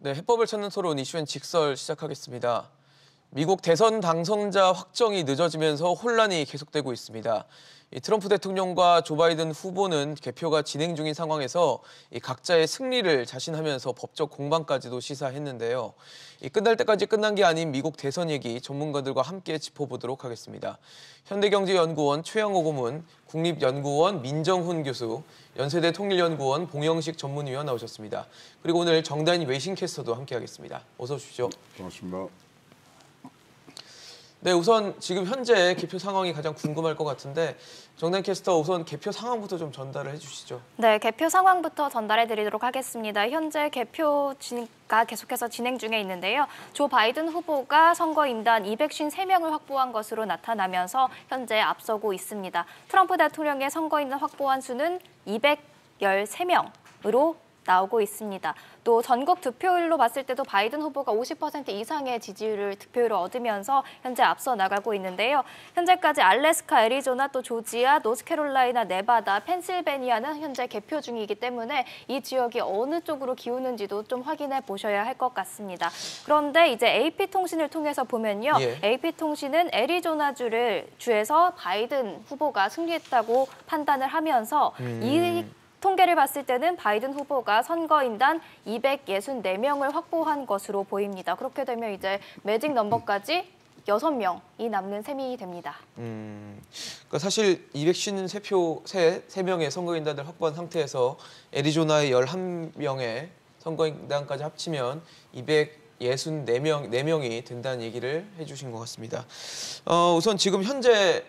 네, 해법을 찾는 토론 이슈엔 직설 시작하겠습니다. 미국 대선 당선자 확정이 늦어지면서 혼란이 계속되고 있습니다. 트럼프 대통령과 조 바이든 후보는 개표가 진행 중인 상황에서 각자의 승리를 자신하면서 법적 공방까지도 시사했는데요. 끝날 때까지 끝난 게 아닌 미국 대선 얘기 전문가들과 함께 짚어보도록 하겠습니다. 현대경제연구원 최영호 고문, 국립연구원 민정훈 교수, 연세대 통일연구원 봉영식 전문위원 나오셨습니다. 그리고 오늘 정다인 외신캐스터도 함께하겠습니다. 어서 오십시오. 반갑습니다. 네, 우선 지금 현재 개표 상황이 가장 궁금할 것 같은데 정다인 캐스터 우선 개표 상황부터 좀 전달을 해주시죠. 네, 개표 상황부터 전달해드리도록 하겠습니다. 현재 개표가 계속해서 진행 중에 있는데요. 조 바이든 후보가 선거인단 253명을 확보한 것으로 나타나면서 현재 앞서고 있습니다. 트럼프 대통령의 선거인단 확보한 수는 213명으로 나오고 있습니다. 또 전국 득표율로 봤을 때도 바이든 후보가 50% 이상의 지지율을 득표율을 얻으면서 현재 앞서 나가고 있는데요. 현재까지 알래스카, 애리조나, 또 조지아, 노스캐롤라이나, 네바다, 펜실베니아는 현재 개표 중이기 때문에 이 지역이 어느 쪽으로 기우는지도 좀 확인해 보셔야 할 것 같습니다. 그런데 이제 AP통신을 통해서 보면요. AP통신은 애리조나주에서 바이든 후보가 승리했다고 판단을 하면서 이 통계를 봤을 때는 바이든 후보가 선거인단 264명을 확보한 것으로 보입니다. 그렇게 되면 이제 매직 넘버까지 6명이 남는 셈이 됩니다. 그러니까 사실 253명의 선거인단을 확보한 상태에서 애리조나의 11명의 선거인단까지 합치면 264명이 된다는 얘기를 해주신 것 같습니다. 우선 지금 현재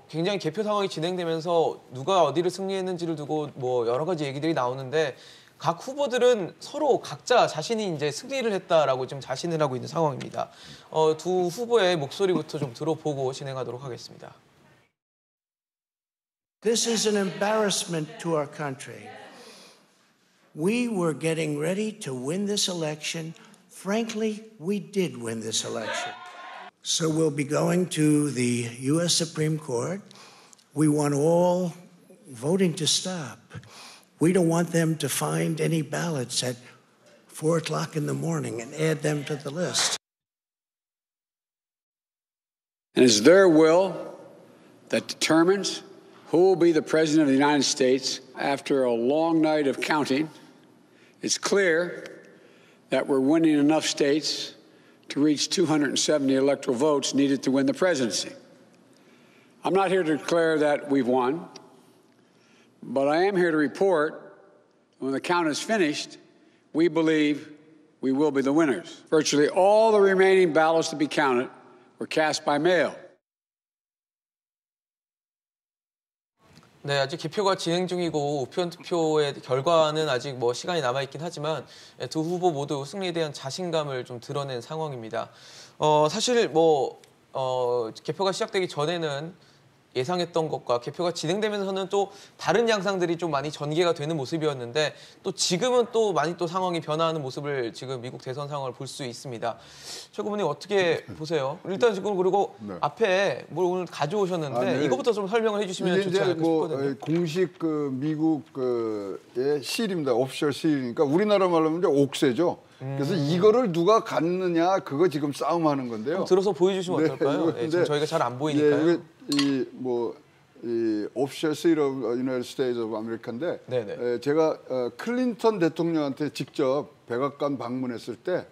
굉장히 개표 상황이 진행되면서 누가 어디를 승리했는지를 두고 여러 가지 얘기들이 나오는데 각 후보들은 서로 각자 자신이 이제 승리를 했다라고 지금 자신을 하고 있는 상황입니다. 두 후보의 목소리부터 좀 들어보고 진행하도록 하겠습니다. This is an embarrassment to our country. We were getting ready to win this election. Frankly, we did win this election. So we'll be going to the U.S. Supreme Court. We want all voting to stop. We don't want them to find any ballots at 4 o'clock in the morning and add them to the list. And it's their will that determines who will be the President of the United States after a long night of counting. It's clear that we're winning enough states to reach 270 electoral votes needed to win the presidency. I'm not here to declare that we've won, but I am here to report when the count is finished, we believe we will be the winners. Virtually all the remaining ballots to be counted were cast by mail. 네, 아직 개표가 진행 중이고 우편 투표의 결과는 아직 시간이 남아있긴 하지만 두 후보 모두 승리에 대한 자신감을 좀 드러낸 상황입니다. 사실 개표가 시작되기 전에는 예상했던 것과 개표가 진행되면서는 또 다른 양상들이 좀 많이 전개가 되는 모습이었는데 또 지금은 또 많이 또 상황이 변화하는 모습을 지금 미국 대선 상황을 볼 수 있습니다. 최 고문님 어떻게 보세요? 일단 지금 그리고 앞에 뭘 오늘 가져오셨는데 이거부터 좀 설명을 해주시면 좋지 않을까 싶거든요. 공식 미국의 시일입니다. 오피셜 시일이니까 우리나라 말로 하면 옥새죠. 그래서 이거를 누가 갖느냐 그거 지금 싸움하는 건데요. 들어서 보여주시면 어떨까요? 지금 저희가 잘 안 보이니까요. 이 오피셜 시일 오브 유나이티드 스테이트 오브 아메리카인데 제가 클린턴 대통령한테 직접 백악관 방문했을 때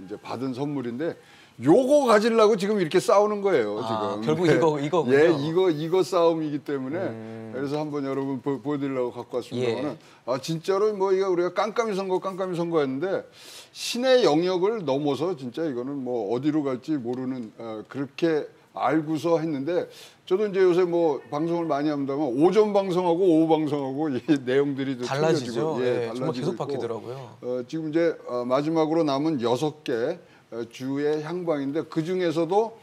이제 받은 선물인데 요거 가지려고 지금 이렇게 싸우는 거예요. 지금 결국 이거군요. 예, 이거 싸움이기 때문에 그래서 한번 여러분 보여드리려고 갖고 왔습니다만은 진짜로 이거 우리가 깜깜이 선거였는데 신의 영역을 넘어서 진짜 이거는 어디로 갈지 모르는 그렇게 알고서 했는데 저도 이제 요새 방송을 많이 합니다만 오전 방송하고 오후 방송하고 이 내용들이 달라지죠. 달라지고 정말 계속 바뀌더라고요. 지금 이제 마지막으로 남은 6개 주의 향방인데 그 중에서도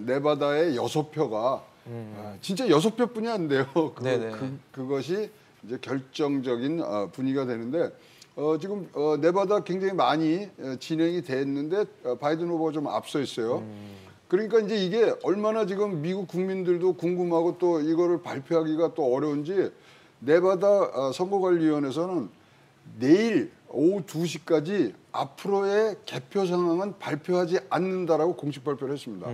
네바다의 6표가 진짜 6표뿐이 안 돼요. 그것이 이제 결정적인 분위기가 되는데 지금 네바다 굉장히 많이 진행이 됐는데 바이든 후보가 좀 앞서 있어요. 그러니까 이제 이게 얼마나 지금 미국 국민들도 궁금하고 또 이거를 발표하기가 또 어려운지 네바다 선거관리위원회에서는 내일 오후 2시까지 앞으로의 개표 상황은 발표하지 않는다라고 공식 발표를 했습니다.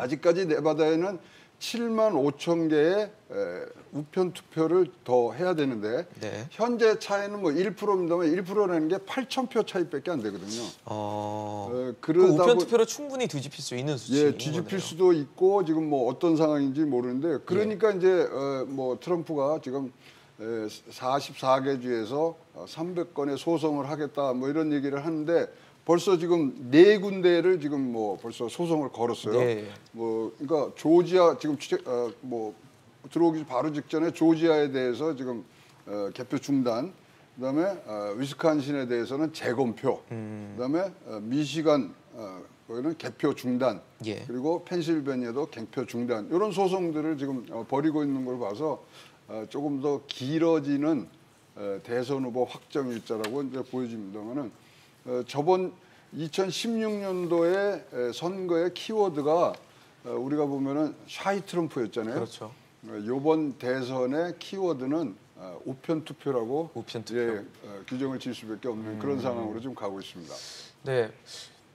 아직까지 네바다에는 7만 5천 개의 우편 투표를 더 해야 되는데 네. 현재 차이는 뭐 1%입니다만 1%라는 게 8천 표 차이밖에 안 되거든요. 그 우편 투표로 충분히 뒤집힐 수 있는 수치인 예, 뒤집힐 거네요. 수도 있고 지금 뭐 어떤 상황인지 모르는데 그러니까 이제 뭐 트럼프가 지금 44개 주에서 300건의 소송을 하겠다 뭐 이런 얘기를 하는데 벌써 지금 4군데를 지금 뭐 벌써 소송을 걸었어요. 네. 뭐 그러니까 조지아 지금 뭐 들어오기 바로 직전에 조지아에 대해서 지금 개표 중단, 그다음에 위스콘신에 대해서는 재검표, 그다음에 미시간 거기는 개표 중단, 예. 그리고 펜실베니아도 개표 중단 이런 소송들을 지금 벌이고 있는 걸 봐서 조금 더 길어지는 대선 후보 확정 일자라고 이제 보여집니다만은 저번 2016년도에 선거의 키워드가 우리가 보면은 샤이 트럼프였잖아요. 그렇죠. 이번 대선의 키워드는 우편 투표라고 우편 투표. 예, 규정을 지을 수밖에 없는 그런 상황으로 좀 가고 있습니다. 네,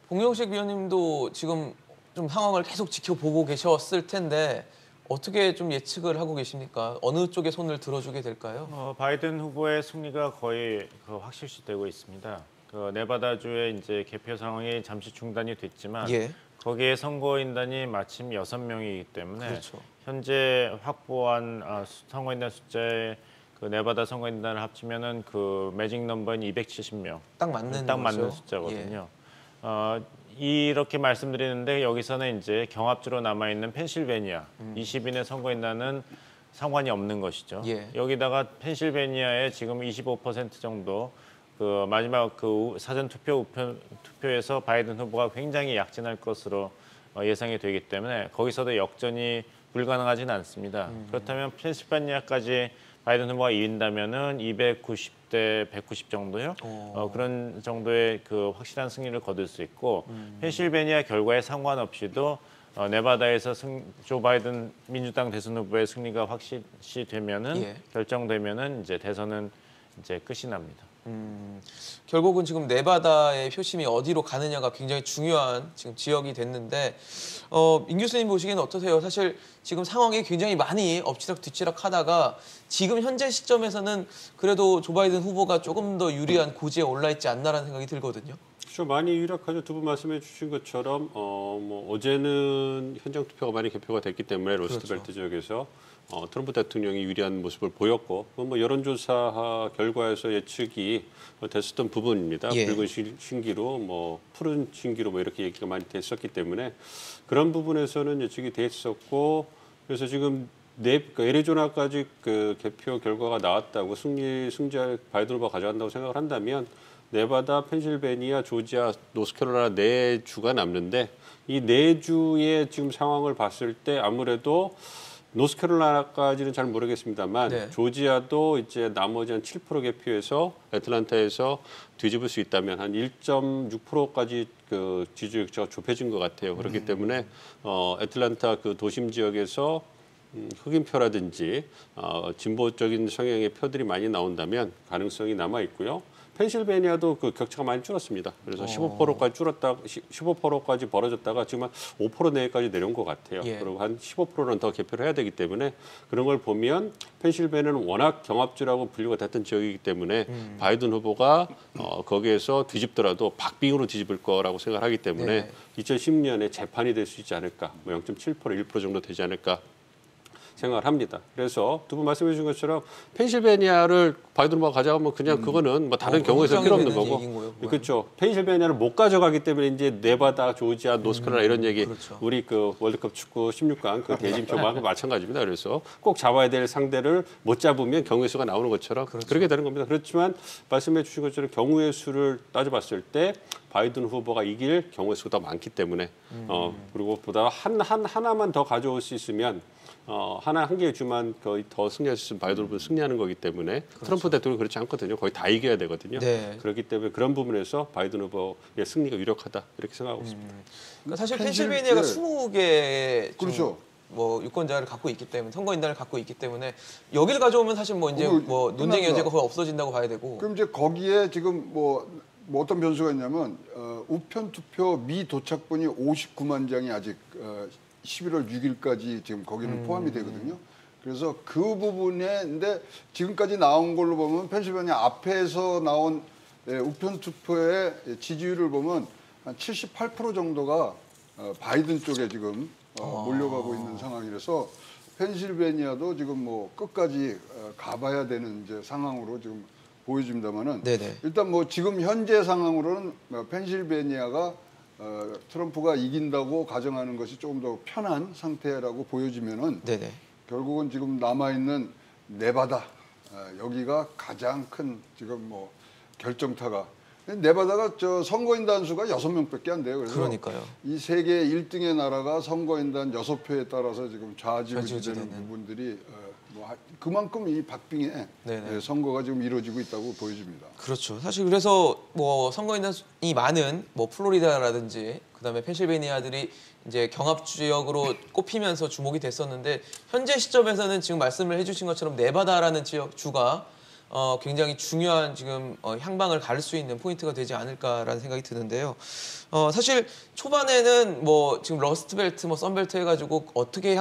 봉영식 위원님도 지금 좀 상황을 계속 지켜보고 계셨을 텐데 어떻게 좀 예측을 하고 계십니까? 어느 쪽에 손을 들어주게 될까요? 바이든 후보의 승리가 거의 확실시되고 있습니다. 네바다주의 이제 개표 상황이 잠시 중단이 됐지만 예. 거기에 선거인단이 마침 6명이기 때문에 그렇죠. 현재 확보한 선거인단 숫자의 네바다 선거인단을 합치면은 매직 넘버인 270명. 딱 맞는 딱 맞는 거죠? 숫자거든요. 이렇게 말씀드리는데 여기서는 이제 경합주로 남아 있는 펜실베니아 20인의 선거인단은 상관이 없는 것이죠. 예. 여기다가 펜실베니아의 지금 25% 정도 마지막 사전 투표에서 바이든 후보가 굉장히 약진할 것으로 예상이 되기 때문에 거기서도 역전이 불가능하지는 않습니다. 그렇다면 펜실베니아까지 바이든 후보가 이긴다면은 290대 190 정도요. 그런 정도의 확실한 승리를 거둘 수 있고 펜실베니아 결과에 상관없이도 네바다에서 조 바이든 민주당 대선 후보의 승리가 확실시 되면은 예. 결정되면은 이제 대선은 이제 끝이 납니다. 결국은 지금 네바다의 표심이 어디로 가느냐가 굉장히 중요한 지금 지역이 됐는데 민 교수님 보시기에는 어떠세요? 사실 지금 상황이 굉장히 많이 엎치락뒤치락 하다가 지금 현재 시점에서는 그래도 조 바이든 후보가 조금 더 유리한 고지에 올라 있지 않나라는 생각이 들거든요. 그렇죠. 많이 유력하죠. 두 분 말씀해 주신 것처럼 어제는 현장 투표가 많이 개표가 됐기 때문에 로스트벨트 지역에서 트럼프 대통령이 유리한 모습을 보였고 뭐 여론조사 결과에서 예측이 됐었던 부분입니다. 예. 붉은 신기로 뭐 푸른 신기로 뭐 이렇게 얘기가 많이 됐었기 때문에 그런 부분에서는 예측이 됐었고 그래서 지금 애리조나까지 개표 결과가 나왔다고 승자 바이든 후보가 가져간다고 생각을 한다면 네바다, 펜실베니아, 조지아, 노스캐롤라이나 4주가 남는데 이 4주의 지금 상황을 봤을 때 아무래도 노스캐롤라이나까지는 잘 모르겠습니다만 네. 조지아도 이제 나머지 한 7% 개표에서 애틀란타에서 뒤집을 수 있다면 한 1.6%까지 지지율 격차가 좁혀진 것 같아요. 그렇기 때문에 애틀란타 도심 지역에서 흑인표라든지 진보적인 성향의 표들이 많이 나온다면 가능성이 남아 있고요. 펜실베니아도 격차가 많이 줄었습니다. 그래서 15%까지 벌어졌다가 지금 한 5% 내외까지 내려온 것 같아요. 예. 그리고 한 15%는 더 개표를 해야 되기 때문에 그런 걸 보면 펜실베니아는 워낙 경합주라고 분류가 됐던 지역이기 때문에 바이든 후보가 거기에서 뒤집더라도 박빙으로 뒤집을 거라고 생각하기 때문에 네. 2010년에 재판이 될 수 있지 않을까, 뭐 0.7%, 1% 정도 되지 않을까. 생각을 합니다. 그래서 두 분 말씀해 주신 것처럼 펜실베니아를 바이든 후보가 가져가면 그냥 그거는 뭐 다른 경우에서 필요 없는 거고. 거예요, 그렇죠. 펜실베니아를 못 가져가기 때문에 이제 네바다, 조지아, 노스캐롤라이나 이런 얘기 그렇죠. 우리 월드컵 축구 16강 대진표와 마찬가지입니다. 그래서 꼭 잡아야 될 상대를 못 잡으면 경우의 수가 나오는 것처럼 그렇게 되는 겁니다. 그렇지만 말씀해 주신 것처럼 경우의 수를 따져봤을 때 바이든 후보가 이길 경우의 수가 더 많기 때문에 그리고 보다 하나만 더 가져올 수 있으면 한 개의 주만 거의 더 승리할 수 있으면 바이든 후보는 승리하는 거기 때문에 트럼프 대통령이 그렇지 않거든요. 거의 다 이겨야 되거든요. 네. 그렇기 때문에 그런 부분에서 바이든 후보의 승리가 유력하다 이렇게 생각하고 있습니다. 그러니까 사실 펜실베니아가 예. 20개 그렇죠. 뭐 유권자를 갖고 있기 때문에 선거인단을 갖고 있기 때문에 여기를 가져오면 사실 뭐 이제 뭐 논쟁의 끝납니다. 여지가 거의 없어진다고 봐야 되고. 그럼 이제 거기에 지금 뭐 어떤 변수가 있냐면 우편 투표 미도착분이 59만 장이 아직 11월 6일까지 지금 거기는 포함이 되거든요. 그래서 그 부분에 근데 지금까지 나온 걸로 보면 펜실베니아 앞에서 나온 우편 투표의 지지율을 보면 한 78% 정도가 바이든 쪽에 지금 몰려가고 있는 상황이라서 펜실베니아도 지금 뭐 끝까지 가봐야 되는 이제 상황으로 지금 보여집니다만은 일단 뭐 지금 현재 상황으로는 펜실베니아가 트럼프가 이긴다고 가정하는 것이 조금 더 편한 상태라고 보여지면은 결국은 지금 남아 있는 네바다 여기가 가장 큰 지금 뭐 결정타가. 네바다가 저 선거인단 수가 6명밖에 안 돼요. 그래서 그러니까요. 이 세계 1등의 나라가 선거인단 6표에 따라서 지금 좌지우지되는 부분들이 뭐 그만큼 이 박빙의 선거가 지금 이루어지고 있다고 보여집니다. 그렇죠. 사실 그래서 뭐 선거인단이 많은 뭐 플로리다라든지 그다음에 펜실베니아들이 이제 경합 지역으로 꼽히면서 주목이 됐었는데 현재 시점에서는 지금 말씀을 해주신 것처럼 네바다라는 주가 굉장히 중요한 지금 향방을 가를 수 있는 포인트가 되지 않을까라는 생각이 드는데요. 사실 초반에는 뭐 지금 러스트벨트, 뭐 썬벨트 해가지고 어떻게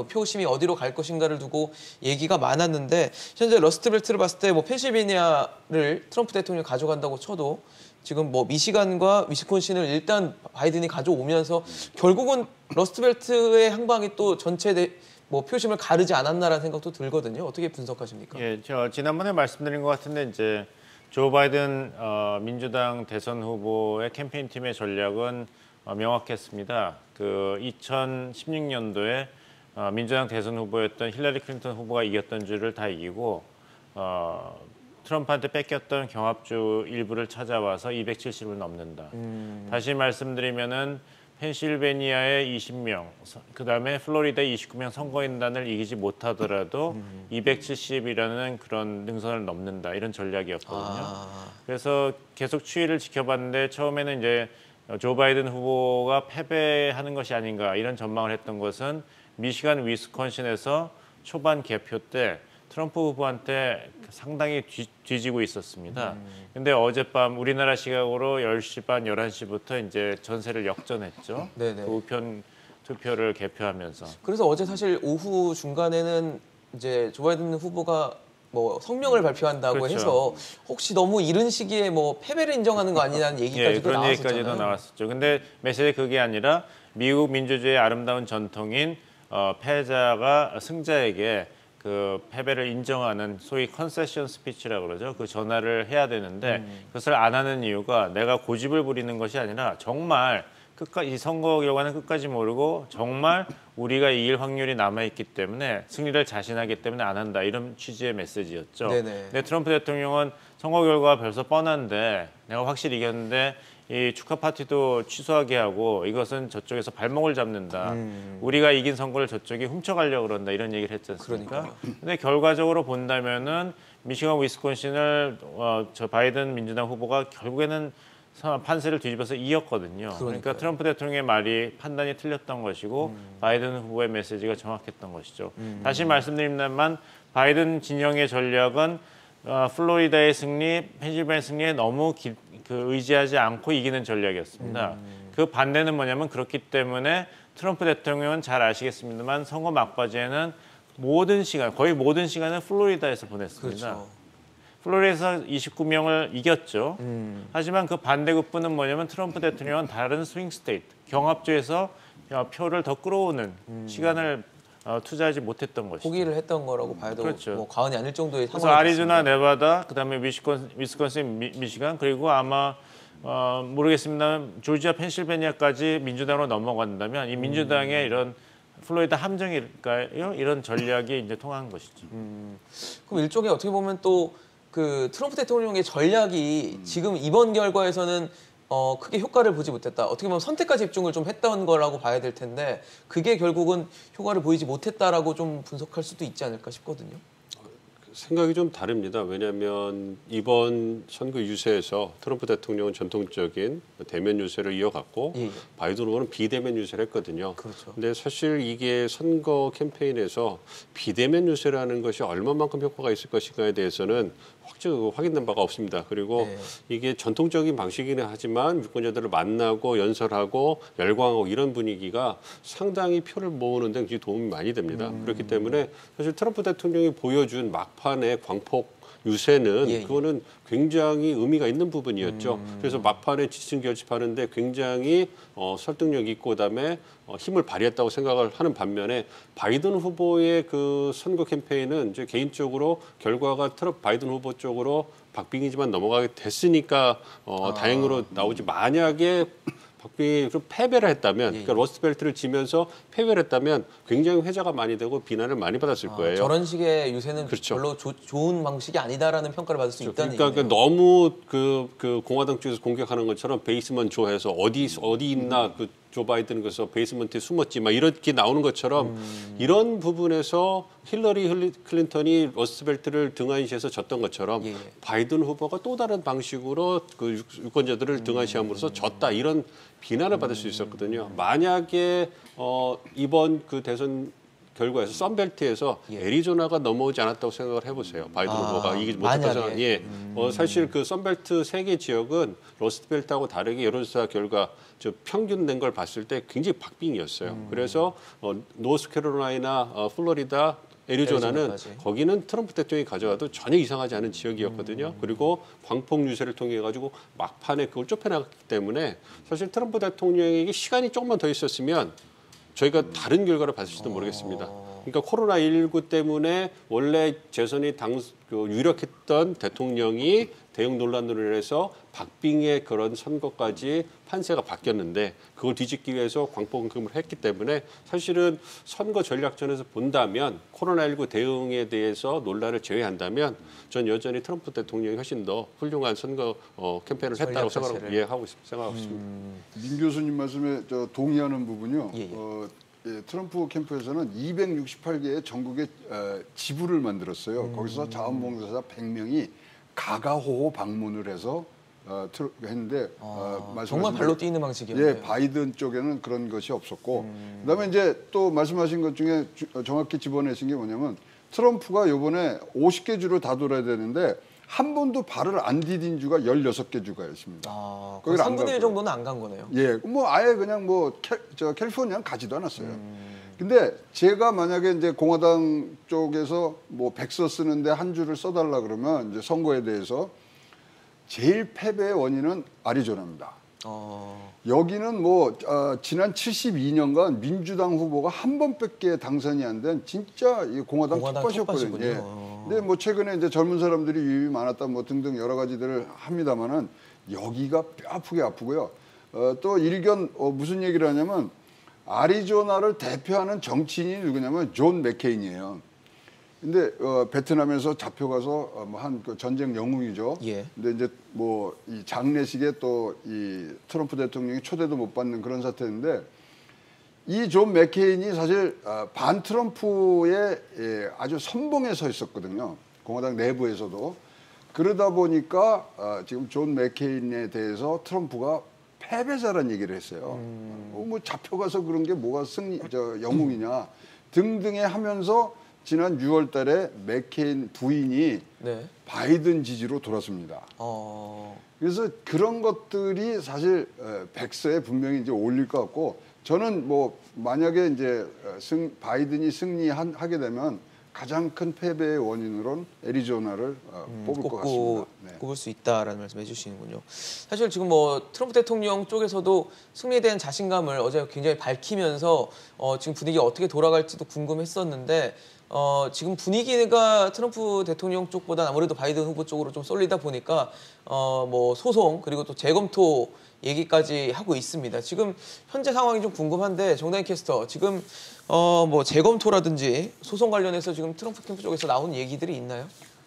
표심이 어디로 갈 것인가를 두고 얘기가 많았는데 현재 러스트벨트를 봤을 때 뭐 펜실베니아를 트럼프 대통령이 가져간다고 쳐도 지금 뭐 미시간과 위스콘신을 일단 바이든이 가져오면서 결국은 러스트벨트의 향방이 또 전체 뭐 표심을 가르지 않았나라는 생각도 들거든요. 어떻게 분석하십니까? 예, 저 지난번에 말씀드린 것 같은데 이제 조 바이든 민주당 대선 후보의 캠페인 팀의 전략은 명확했습니다. 그 2016년도에 민주당 대선 후보였던 힐러리 클린턴 후보가 이겼던 주를 다 이기고 트럼프한테 뺏겼던 경합주 일부를 찾아와서 270을 넘는다. 다시 말씀드리면은 펜실베니아의 20명, 그다음에 플로리다 29명 선거인단을 이기지 못하더라도 270이라는 그런 능선을 넘는다. 이런 전략이었거든요. 그래서 계속 추이를 지켜봤는데 처음에는 이제 조 바이든 후보가 패배하는 것이 아닌가 이런 전망을 했던 것은 미시간, 위스콘신에서 초반 개표 때 트럼프 후보한테 상당히 뒤지고 있었습니다. 근데 어젯밤 우리나라 시각으로 10시 반, 11시부터 이제 전세를 역전했죠. 그 우편 투표를 개표하면서. 그래서 어제 사실 오후 중간에는 이제 조 바이든 후보가 뭐 성명을 발표한다고 해서 혹시 너무 이른 시기에 뭐 패배를 인정하는 거 아니냐는 얘기까지도 그런 나왔었잖아요. 얘기까지도 나왔었죠. 근데 메시지 그게 아니라 미국 민주주의의 아름다운 전통인 패자가 승자에게 그 패배를 인정하는 소위 컨세션 스피치라고 그러죠. 그 전화를 해야 되는데 그것을 안 하는 이유가 내가 고집을 부리는 것이 아니라 정말 끝까지 이 선거 결과는 끝까지 모르고 정말 우리가 이길 확률이 남아있기 때문에 승리를 자신하기 때문에 안 한다. 이런 취지의 메시지였죠. 근데 트럼프 대통령은 선거 결과가 벌써 뻔한데 내가 확실히 이겼는데 이 축하 파티도 취소하게 하고 이것은 저쪽에서 발목을 잡는다. 우리가 이긴 선거를 저쪽이 훔쳐가려고 그런다. 이런 얘기를 했지 않습니까? 근데 결과적으로 본다면은 미시간, 위스콘신을 저 바이든 민주당 후보가 결국에는 판세를 뒤집어서 이겼거든요. 그러니까 트럼프 대통령의 말이 판단이 틀렸던 것이고 바이든 후보의 메시지가 정확했던 것이죠. 다시 말씀드립니다만 바이든 진영의 전략은 플로리다의 승리, 펜실베니아 승리에 너무 의지하지 않고 이기는 전략이었습니다. 그 반대는 뭐냐면 그렇기 때문에 트럼프 대통령은 잘 아시겠습니다만 선거 막바지에는 거의 모든 시간을 플로리다에서 보냈습니다. 플로리다에서 29명을 이겼죠. 하지만 그 반대급부는 뭐냐면 트럼프 대통령은 다른 스윙 스테이트, 경합주에서 표를 더 끌어오는 시간을 투자하지 못했던 것이죠. 포기를 했던 거라고 봐도 뭐 과언이 아닐 정도의 상황이 그래서 아리조나, 네바다, 그다음에 위스콘신, 미시간 그리고 아마 모르겠습니다만 조지아, 펜실베니아까지 민주당으로 넘어간다면 이 민주당의 이런 플로리다 함정일까요? 이런 전략이 이제 통한 것이죠. 그럼 일종의 어떻게 보면 또 그 트럼프 대통령의 전략이 지금 이번 결과에서는 크게 효과를 보지 못했다. 어떻게 보면 선택과 집중을 좀 했던 거라고 봐야 될 텐데 그게 결국은 효과를 보이지 못했다라고 좀 분석할 수도 있지 않을까 싶거든요. 생각이 좀 다릅니다. 왜냐하면 이번 선거 유세에서 트럼프 대통령은 전통적인 대면 유세를 이어갔고 예. 바이든 후보는 비대면 유세를 했거든요. 그렇죠. 근데 사실 이게 선거 캠페인에서 비대면 유세라는 것이 얼마만큼 효과가 있을 것인가에 대해서는 확인된 바가 없습니다. 그리고 네. 이게 전통적인 방식이긴 하지만 유권자들을 만나고 연설하고 열광하고 이런 분위기가 상당히 표를 모으는 데 굉장히 도움이 많이 됩니다. 그렇기 때문에 사실 트럼프 대통령이 보여준 막판의 광폭 유세는 예. 그거는 굉장히 의미가 있는 부분이었죠. 그래서 막판에 지지층 결집하는데 굉장히 설득력 있고 그다음에 힘을 발휘했다고 생각을 하는 반면에 바이든 후보의 그 선거 캠페인은 이제 개인적으로 결과가 바이든 후보 쪽으로 박빙이지만 넘어가게 됐으니까 다행으로 나오지 만약에 박빙이 좀 패배를 했다면, 그러니까 러스트벨트를 지면서 패배를 했다면 굉장히 회자가 많이 되고 비난을 많이 받았을 거예요. 저런 식의 유세는 그렇죠. 별로 좋은 방식이 아니다라는 평가를 받을 수 있다는 그러니까 얘기네요. 너무 그 공화당 쪽에서 공격하는 것처럼 베이스먼 조에서 어디 있나 그 조 바이든 그래서 베이스먼트에 숨었지 막 이렇게 나오는 것처럼 이런 부분에서 힐러리 클린턴이 러스트벨트를 등한시해서 졌던 것처럼 예. 바이든 후보가 또 다른 방식으로 그 유권자들을 등한시함으로써 졌다 이런 비난을 받을 수 있었거든요. 만약에 이번 그 대선 결과에서 썬벨트에서 애리조나가 넘어오지 않았다고 생각을 해보세요. 바이든 후보가 이기지 못했다고 생각. 예, 사실 그 썬벨트 3개 지역은 러스트벨트하고 다르게 여론조사 결과 저 평균 낸 걸 봤을 때 굉장히 박빙이었어요. 그래서 노스캐롤라이나, 플로리다, 애리조나는 애리조나까지. 거기는 트럼프 대통령이 가져가도 전혀 이상하지 않은 지역이었거든요. 그리고 광폭 유세를 통해 가지고 막판에 그걸 좁혀나갔기 때문에 사실 트럼프 대통령에게 시간이 조금만 더 있었으면 저희가 다른 결과를 봤을지도 모르겠습니다. 그러니까 코로나19 때문에 원래 재선이 유력했던 대통령이 대형 논란으로 인해서 박빙의 그런 선거까지 판세가 바뀌었는데 그걸 뒤집기 위해서 광폭응급을 했기 때문에 사실은 선거 전략전에서 본다면 코로나19 대응에 대해서 논란을 제외한다면 전 여전히 트럼프 대통령이 훨씬 더 훌륭한 선거 캠페인을 했다고 생각하고 있습니다. 민 교수님 말씀에 동의하는 부분요. 예. 트럼프 캠프에서는 268개의 전국의 지부를 만들었어요. 거기서 자원봉사자 100명이 가가호호 방문을 해서 했는데 정말 발로 뛰는 방식이었네요. 예, 바이든 쪽에는 그런 것이 없었고 그다음에 이제 또 말씀하신 것 중에 정확히 집어내신 게 뭐냐면 트럼프가 이번에 50개 주를 다 돌아야 되는데 한 번도 발을 안 디딘 주가 16개 주가 있습니다. 거기 3분의 1 정도는 안 간 거네요. 예, 뭐 아예 그냥 캘리포니아는 가지도 않았어요. 근데 제가 만약에 이제 공화당 쪽에서 뭐 백서 쓰는데 한 줄을 써달라 그러면 이제 선거에 대해서 제일 패배의 원인은 애리조나입니다. 여기는 뭐 지난 72년간 민주당 후보가 한 번밖에 당선이 안 된 진짜 이 공화당 텃밭이었거든요. 예. 근데 뭐 최근에 이제 젊은 사람들이 유입이 많았다 뭐 등등 여러 가지들을 합니다만은 여기가 뼈 아프게 아프고요. 또 일견 무슨 얘기를 하냐면 애리조나를 대표하는 정치인이 누구냐면 존 맥케인이에요. 근데 베트남에서 잡혀가서 뭐 한 그 전쟁 영웅이죠. 예. 근데 이제 뭐 이 장례식에 또 이 트럼프 대통령이 초대도 못 받는 그런 사태인데 이 존 맥케인이 사실 반 트럼프의 아주 선봉에 서 있었거든요. 공화당 내부에서도. 그러다 보니까 지금 존 맥케인에 대해서 트럼프가 패배자라는 얘기를 했어요. 뭐 잡혀가서 그런 게 뭐가 영웅이냐 등등에 하면서 지난 6월 달에 맥케인 부인이 네. 바이든 지지로 돌았습니다. 그래서 그런 것들이 사실 백서에 분명히 이제 올릴 것 같고 저는 뭐 만약에 이제 바이든이 승리하게 되면 가장 큰 패배의 원인으로는 애리조나를 뽑을 것 같습니다. 네. 꼽을 수 있다라는 말씀 해주시는군요. 사실 지금 뭐 트럼프 대통령 쪽에서도 승리에 대한 자신감을 어제 굉장히 밝히면서 지금 분위기가 어떻게 돌아갈지도 궁금했었는데 지금 분위기가 트럼프 대통령 쪽보다 아무래도 바이든 후보 쪽으로 좀 쏠리다 보니까 뭐 소송 그리고 또 재검토 얘기까지 하고 있습니다. 지금 현재 상황이 좀 궁금한데 정다인 캐스터 지금 뭐 재검토라든지 소송 관련해서 지금 트럼프 캠프 쪽에서 나온 얘기들이 있나요?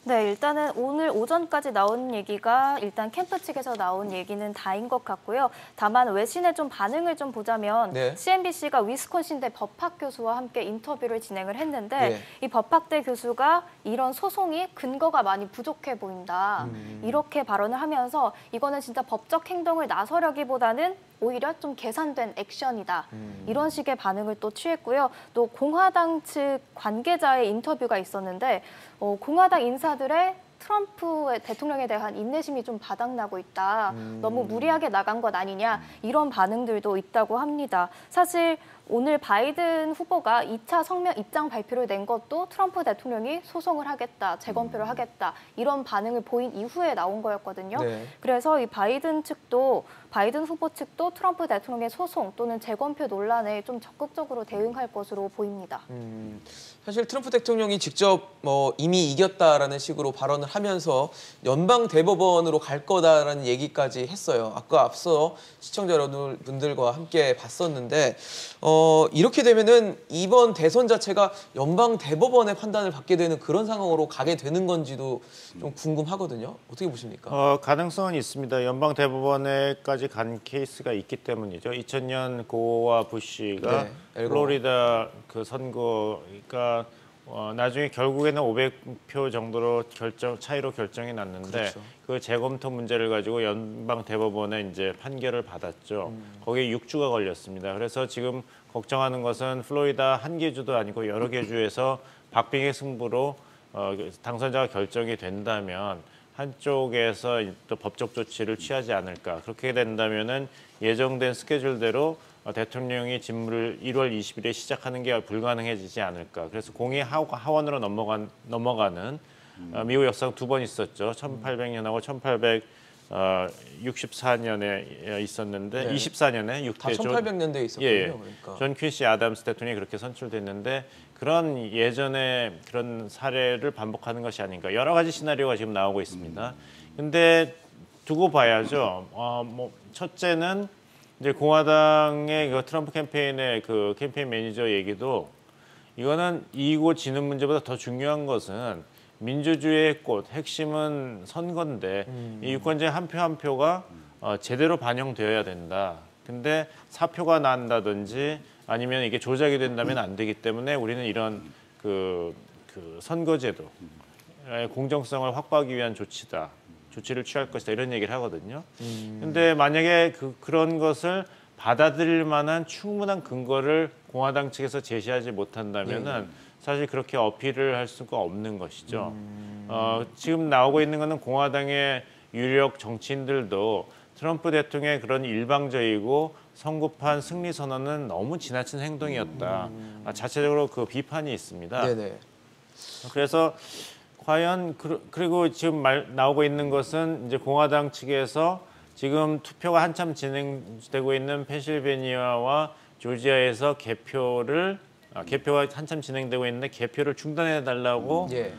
네, 일단은 오늘 오전까지 나온 얘기가 일단 캠프 측에서 나온 얘기는 다인 것 같고요. 다만 외신의 좀 반응을 좀 보자면 네. CNBC가 위스콘신대 법학 교수와 함께 인터뷰를 진행을 했는데 네. 이 법학대 교수가 이런 소송이 근거가 많이 부족해 보인다. 이렇게 발언을 하면서 이거는 진짜 법적 행동을 나서려기보다는 오히려 좀 계산된 액션이다. 이런 식의 반응을 또 취했고요. 또 공화당 측 관계자의 인터뷰가 있었는데 공화당 인사들의 트럼프 대통령에 대한 인내심이 좀 바닥나고 있다. 너무 무리하게 나간 것 아니냐. 이런 반응들도 있다고 합니다. 사실 오늘 바이든 후보가 2차 성명 입장 발표를 낸 것도 트럼프 대통령이 소송을 하겠다, 재검표를 하겠다 이런 반응을 보인 이후에 나온 거였거든요. 네. 그래서 이 바이든 후보 측도 트럼프 대통령의 소송 또는 재검표 논란에 좀 적극적으로 대응할 것으로 보입니다. 사실 트럼프 대통령이 직접 이미 이겼다라는 식으로 발언을 하면서 연방 대법원으로 갈 거다라는 얘기까지 했어요. 아까 앞서 시청자 여러분들과 함께 봤었는데 이렇게 되면은 이번 대선 자체가 연방 대법원의 판단을 받게 되는 그런 상황으로 가게 되는 건지도 좀 궁금하거든요. 어떻게 보십니까? 가능성은 있습니다. 연방 대법원에까지 간 케이스가 있기 때문이죠. 2000년 고와 부시가 네, 플로리다 그 선거가 나중에 결국에는 500표 정도로 차이로 결정이 났는데 그렇죠. 그 재검토 문제를 가지고 연방 대법원에 이제 판결을 받았죠. 거기에 6주가 걸렸습니다. 그래서 지금 걱정하는 것은 플로리다 한 개 주도 아니고 여러 개 주에서 박빙의 승부로 당선자가 결정이 된다면 한쪽에서 또 법적 조치를 취하지 않을까. 그렇게 된다면은 예정된 스케줄대로 대통령이 직무를 1월 20일에 시작하는 게 불가능해지지 않을까. 그래서 공의 하원으로 넘어가는 미국 역사상 2번 있었죠. 1800년하고 1864년에 있었는데 네. 24년에 6대 다 1800년대에 있었거든요. 예. 그러니까. 존 퀸시 아담스 대통령이 그렇게 선출됐는데 그런 예전에 그런 사례를 반복하는 것이 아닌가. 여러 가지 시나리오가 지금 나오고 있습니다. 근데 두고 봐야죠. 첫째는 이제 공화당의 그 트럼프 캠페인의 그 캠페인 매니저 얘기도 이거는 이기고 지는 문제보다 더 중요한 것은 민주주의의 꽃, 핵심은 선거인데 이 유권자의 한 표 한 표가 제대로 반영되어야 된다. 근데 사표가 난다든지 아니면 이게 조작이 된다면 안 되기 때문에 우리는 이런 그 선거제도 공정성을 확보하기 위한 조치를 취할 것이다 이런 얘기를 하거든요. 근데 만약에 그런 것을 받아들일 만한 충분한 근거를 공화당 측에서 제시하지 못한다면은 사실 그렇게 어필을 할 수가 없는 것이죠. 지금 나오고 있는 것은 공화당의 유력 정치인들도 트럼프 대통령의 그런 일방적이고 성급한 승리 선언은 너무 지나친 행동이었다. 자체적으로 그 비판이 있습니다. 네네. 그래서 과연 그리고 지금 나오고 있는 것은 이제 공화당 측에서 지금 투표가 한참 진행되고 있는 펜실베니아와 조지아에서 개표가 한참 진행되고 있는데 개표를 중단해 달라고 예.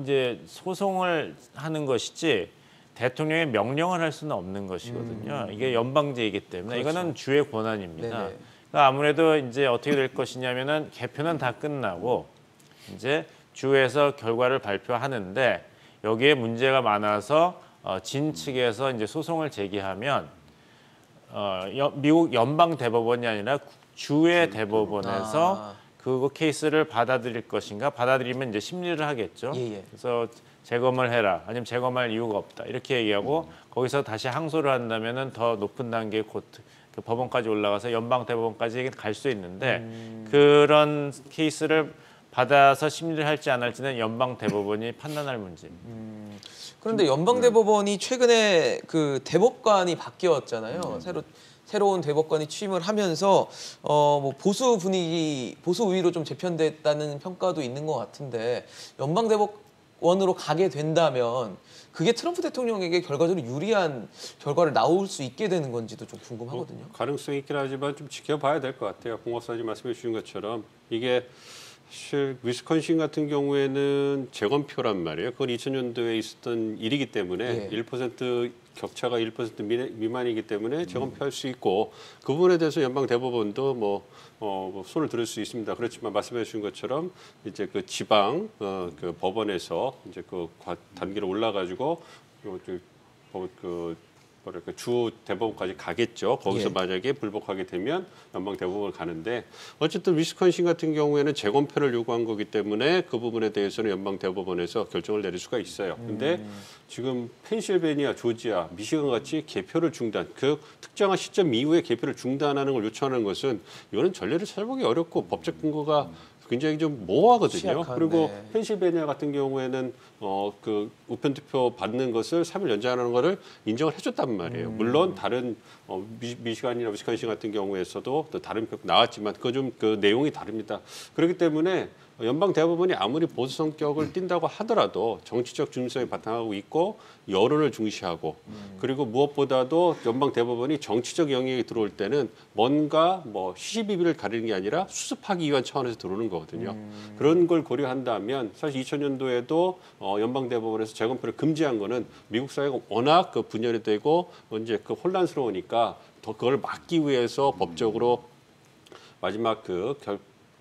이제 소송을 하는 것이지 대통령의 명령을 할 수는 없는 것이거든요. 이게 연방제이기 때문에 그렇죠. 이거는 주의 권한입니다. 네네. 그러니까 아무래도 이제 어떻게 될 것이냐면은 개표는 다 끝나고 이제 주에서 결과를 발표하는데 여기에 문제가 많아서 진 측에서 이제 소송을 제기하면 미국 연방 대법원이 아니라 주의 대법원에서 그 케이스를 받아들일 것인가 받아들이면 이제 심리를 하겠죠. 예. 그래서 재검을 해라 아니면 재검할 이유가 없다 이렇게 얘기하고 거기서 다시 항소를 한다면은 더 높은 단계의 코트 그 법원까지 올라가서 연방 대법원까지 갈 수 있는데 그런 케이스를 받아서 심리를 할지 안 할지는 연방 대법원이 판단할 문제입니다. 그런데 연방 대법원이 최근에 그 대법관이 바뀌었잖아요. 새로운 대법관이 취임을 하면서 뭐 보수 우위로 좀 재편됐다는 평가도 있는 것 같은데 연방 대법원으로 가게 된다면 그게 트럼프 대통령에게 결과적으로 유리한 결과를 나올 수 있게 되는 건지도 좀 궁금하거든요. 가능성이 있긴 하지만 좀 지켜봐야 될 것 같아요. 공학사님 말씀해 주신 것처럼 이게 사실 위스콘신 같은 경우에는 재검표란 말이에요. 그건 2000년도에 있었던 일이기 때문에 1% 격차가 1% 미만이기 때문에 재검표할 수 있고 그 부분에 대해서 연방 대법원도 뭐 손을 들을 수 있습니다. 그렇지만 말씀해 주신 것처럼 이제 그 지방 그 법원에서 이제 그 단계로 올라가지고 뭐랄까 주 대법원까지 가겠죠. 거기서 만약에 불복하게 되면 연방 대법원을 가는데 어쨌든 위스콘신 같은 경우에는 재검표를 요구한 거기 때문에 그 부분에 대해서는 연방 대법원에서 결정을 내릴 수가 있어요. 근데 지금 펜실베니아, 조지아, 미시간 같이 개표를 중단, 그 특정한 시점 이후에 개표를 중단하는 걸 요청하는 것은 이거는 전례를 찾아보기 어렵고 법적 근거가 굉장히 좀 모호하거든요. 취약한, 그리고 네. 펜실베니아 같은 경우에는 그 우편 투표 받는 것을 3일 연장하는 것을 인정을 해줬단 말이에요. 물론 다른 미시간이나 위스콘신 같은 경우에서도 또 다른 표 나왔지만 그거 좀 그 내용이 다릅니다. 그렇기 때문에 연방 대법원이 아무리 보수 성격을 띈다고 하더라도 정치적 중립성에 바탕하고 있고 여론을 중시하고 그리고 무엇보다도 연방 대법원이 정치적 영역에 들어올 때는 뭔가 뭐 시시비비를 가리는 게 아니라 수습하기 위한 차원에서 들어오는 거거든요. 그런 걸 고려한다면 사실 2000년도에도 연방 대법원에서 재검표를 금지한 거는 미국 사회가 워낙 그 분열이 되고 이제 그 혼란스러우니까 더 그걸 막기 위해서 법적으로 마지막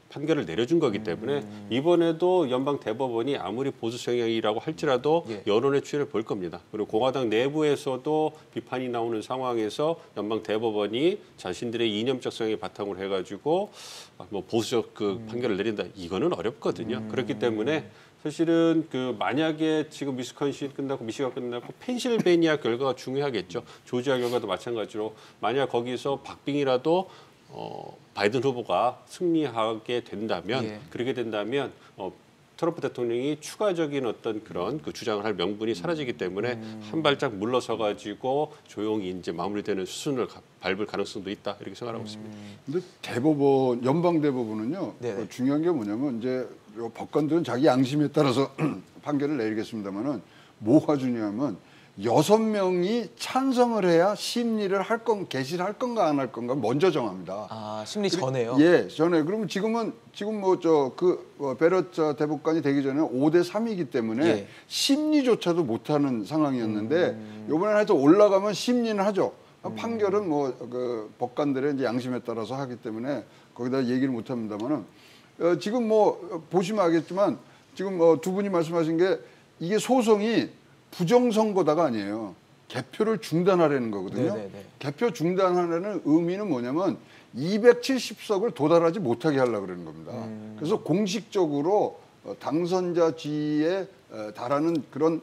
판결을 내려준 거기 때문에 이번에도 연방 대법원이 아무리 보수 성향이라고 할지라도 여론의 추이를 볼 겁니다. 그리고 공화당 내부에서도 비판이 나오는 상황에서 연방 대법원이 자신들의 이념적 성향에 바탕으로 해가지고 뭐 보수적 그 판결을 내린다 이거는 어렵거든요. 그렇기 때문에 사실은 그 만약에 지금 위스콘신 끝나고 미시간 끝나고 펜실베니아 결과가 중요하겠죠. 조지아 결과도 마찬가지로 만약 거기서 박빙이라도 바이든 후보가 승리하게 된다면 그렇게 된다면 트럼프 대통령이 추가적인 어떤 그런 그 주장을 할 명분이 사라지기 때문에 한 발짝 물러서 가지고 조용히 이제 마무리되는 수순을 밟을 가능성도 있다 이렇게 생각하고 있습니다. 근데 대법원 연방 대법원은요 중요한 게 뭐냐면 이제 법관들은 자기 양심에 따라서 판결을 내리겠습니다만은 뭐가 중요하면 6명이 찬성을 해야 심리를 개시를 할 건가 안 할 건가 먼저 정합니다. 아, 심리 전에요? 예, 전에. 그러면 지금 베럿 대법관이 되기 전에 5대3이기 때문에 심리조차도 못하는 상황이었는데 이번에 하여튼 올라가면 심리는 하죠. 판결은 그 법관들의 이제 양심에 따라서 하기 때문에 거기다 얘기를 못 합니다만은 지금 보시면 알겠지만 지금 두 분이 말씀하신 게 이게 소송이 부정선거다가 아니에요. 개표를 중단하려는 거거든요. 개표 중단하려는 의미는 뭐냐면 270석을 도달하지 못하게 하려고 그러는 겁니다. 그래서 공식적으로 당선자 지위에 달하는 그런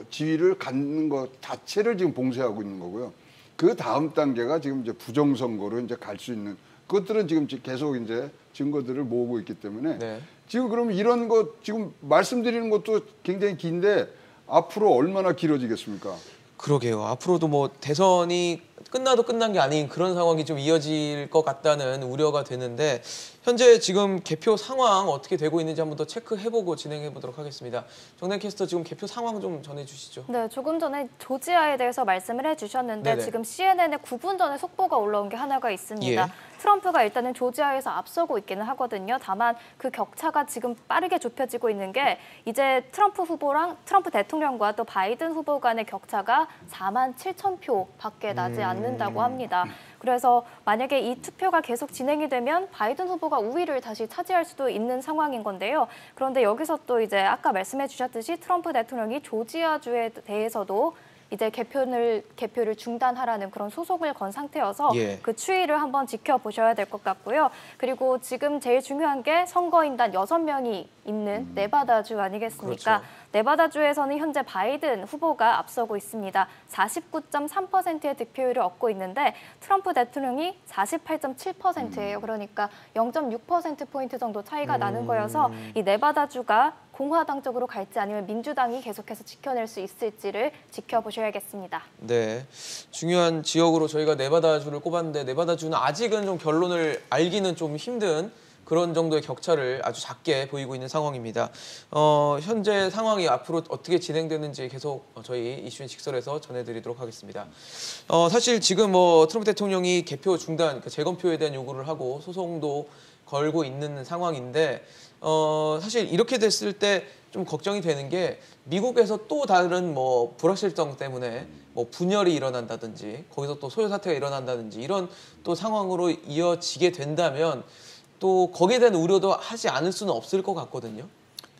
지위를 갖는 것 자체를 지금 봉쇄하고 있는 거고요. 그 다음 단계가 지금 이제 부정선거로 이제 갈 수 있는 그것들은 지금 계속 이제 증거들을 모으고 있기 때문에 지금 그러면 이런 것 지금 말씀드리는 것도 굉장히 긴데 앞으로 얼마나 길어지겠습니까? 그러게요. 앞으로도 대선이 끝나도 끝난 게 아닌 그런 상황이 좀 이어질 것 같다는 우려가 되는데 현재 지금 개표 상황 어떻게 되고 있는지 한번 더 체크해보고 진행해보도록 하겠습니다. 정단 캐스터 지금 개표 상황 좀 전해주시죠. 네, 조금 전에 조지아에 대해서 말씀을 해주셨는데 지금 CNN에 9분 전에 속보가 올라온 게 하나가 있습니다. 트럼프가 일단은 조지아에서 앞서고 있기는 하거든요. 다만 그 격차가 지금 빠르게 좁혀지고 있는 게 이제 트럼프 대통령과 또 바이든 후보 간의 격차가 47,000표밖에 나지 않는다고 합니다. 그래서 만약에 이 투표가 계속 진행이 되면 바이든 후보가 우위를 다시 차지할 수도 있는 상황인 건데요. 그런데 여기서 또 이제 아까 말씀해 주셨듯이 트럼프 대통령이 조지아주에 대해서도 이제 개표를 중단하라는 그런 소송을 건 상태여서 그 추이를 한번 지켜보셔야 될 것 같고요. 그리고 지금 제일 중요한 게 선거인단 6명이 있는 네바다주 아니겠습니까? 그렇죠. 네바다주에서는 현재 바이든 후보가 앞서고 있습니다. 49.3%의 득표율을 얻고 있는데 트럼프 대통령이 48.7%예요. 그러니까 0.6%포인트 정도 차이가 나는 거여서 이 네바다주가 공화당 쪽으로 갈지 아니면 민주당이 계속해서 지켜낼 수 있을지를 지켜보셔야겠습니다. 네, 중요한 지역으로 저희가 네바다주를 꼽았는데 네바다주는 아직은 좀 결론을 알기는 좀 힘든 그런 정도의 격차를 아주 작게 보이고 있는 상황입니다. 현재 상황이 앞으로 어떻게 진행되는지 계속 저희 이슈인 직설에서 전해드리도록 하겠습니다. 사실 지금 트럼프 대통령이 개표 중단, 재검표에 대한 요구를 하고 소송도 걸고 있는 상황인데 사실 이렇게 됐을 때 좀 걱정이 되는 게 미국에서 또 다른 뭐 불확실성 때문에 뭐 분열이 일어난다든지 거기서 또 소요 사태가 일어난다든지 이런 또 상황으로 이어지게 된다면 또 거기에 대한 우려도 하지 않을 수는 없을 것 같거든요.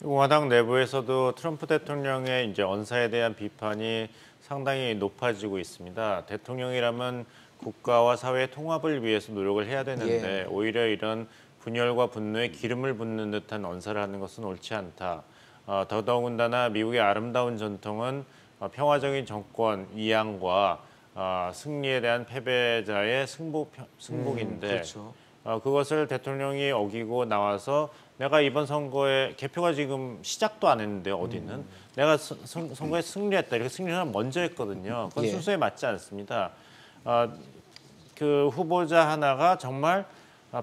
공화당 내부에서도 트럼프 대통령의 이제 언사에 대한 비판이 상당히 높아지고 있습니다. 대통령이라면 국가와 사회의 통합을 위해서 노력을 해야 되는데 오히려 이런 분열과 분노에 기름을 붓는 듯한 언사를 하는 것은 옳지 않다. 더더군다나 미국의 아름다운 전통은 평화적인 정권 이양과 승리에 대한 패배자의 승복인데 그렇죠. 그것을 대통령이 어기고 나와서 내가 이번 선거에 개표가 지금 시작도 안 했는데 어디는 내가 선거에 승리했다 이렇게 승리를 먼저 했거든요. 그건 순서에 맞지 않습니다. 그 후보자 하나가 정말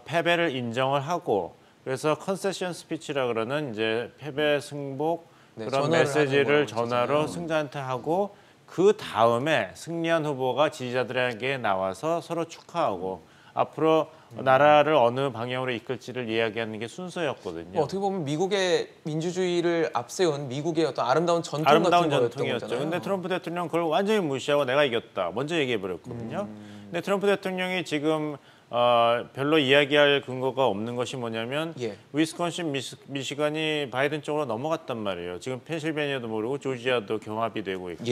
패배를 인정을 하고 그래서 컨세션 스피치라 그러는 이제 패배 승복 그런 메시지를 전화로 승자한테 하고 그 다음에 승리한 후보가 지지자들에게 나와서 서로 축하하고 앞으로 나라를 어느 방향으로 이끌지를 이야기하는 게 순서였거든요. 어떻게 보면 미국의 민주주의를 앞세운 미국의 어떤 아름다운 전통 같은 전통이었죠. 근데 트럼프 대통령 그걸 완전히 무시하고 내가 이겼다 먼저 얘기해 버렸거든요. 근데 트럼프 대통령이 지금 별로 이야기할 근거가 없는 것이 뭐냐면 위스콘신, 미시간이 바이든 쪽으로 넘어갔단 말이에요. 지금 펜실베니아도 모르고 조지아도 경합이 되고 있고.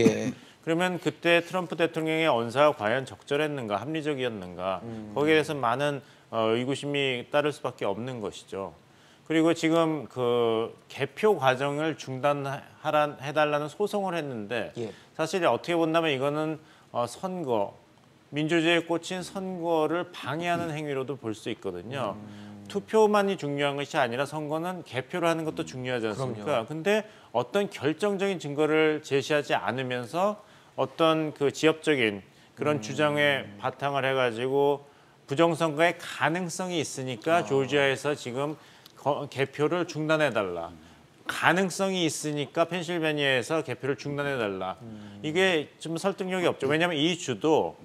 그러면 그때 트럼프 대통령의 언사가 과연 적절했는가, 합리적이었는가 거기에 대해서 많은 의구심이 따를 수밖에 없는 것이죠. 그리고 지금 그 개표 과정을 중단해달라는 소송을 했는데 사실 어떻게 본다면 이거는 선거, 민주주의에 꽂힌 선거를 방해하는 행위로도 볼 수 있거든요. 투표만이 중요한 것이 아니라 선거는 개표를 하는 것도 중요하지 않습니까? 근데 어떤 결정적인 증거를 제시하지 않으면서 어떤 그 지역적인 그런 주장에 바탕을 해가지고 부정선거의 가능성이 있으니까 조지아에서 지금 개표를 중단해달라. 가능성이 있으니까 펜실베니아에서 개표를 중단해달라. 이게 좀 설득력이 없죠. 왜냐하면 이 주도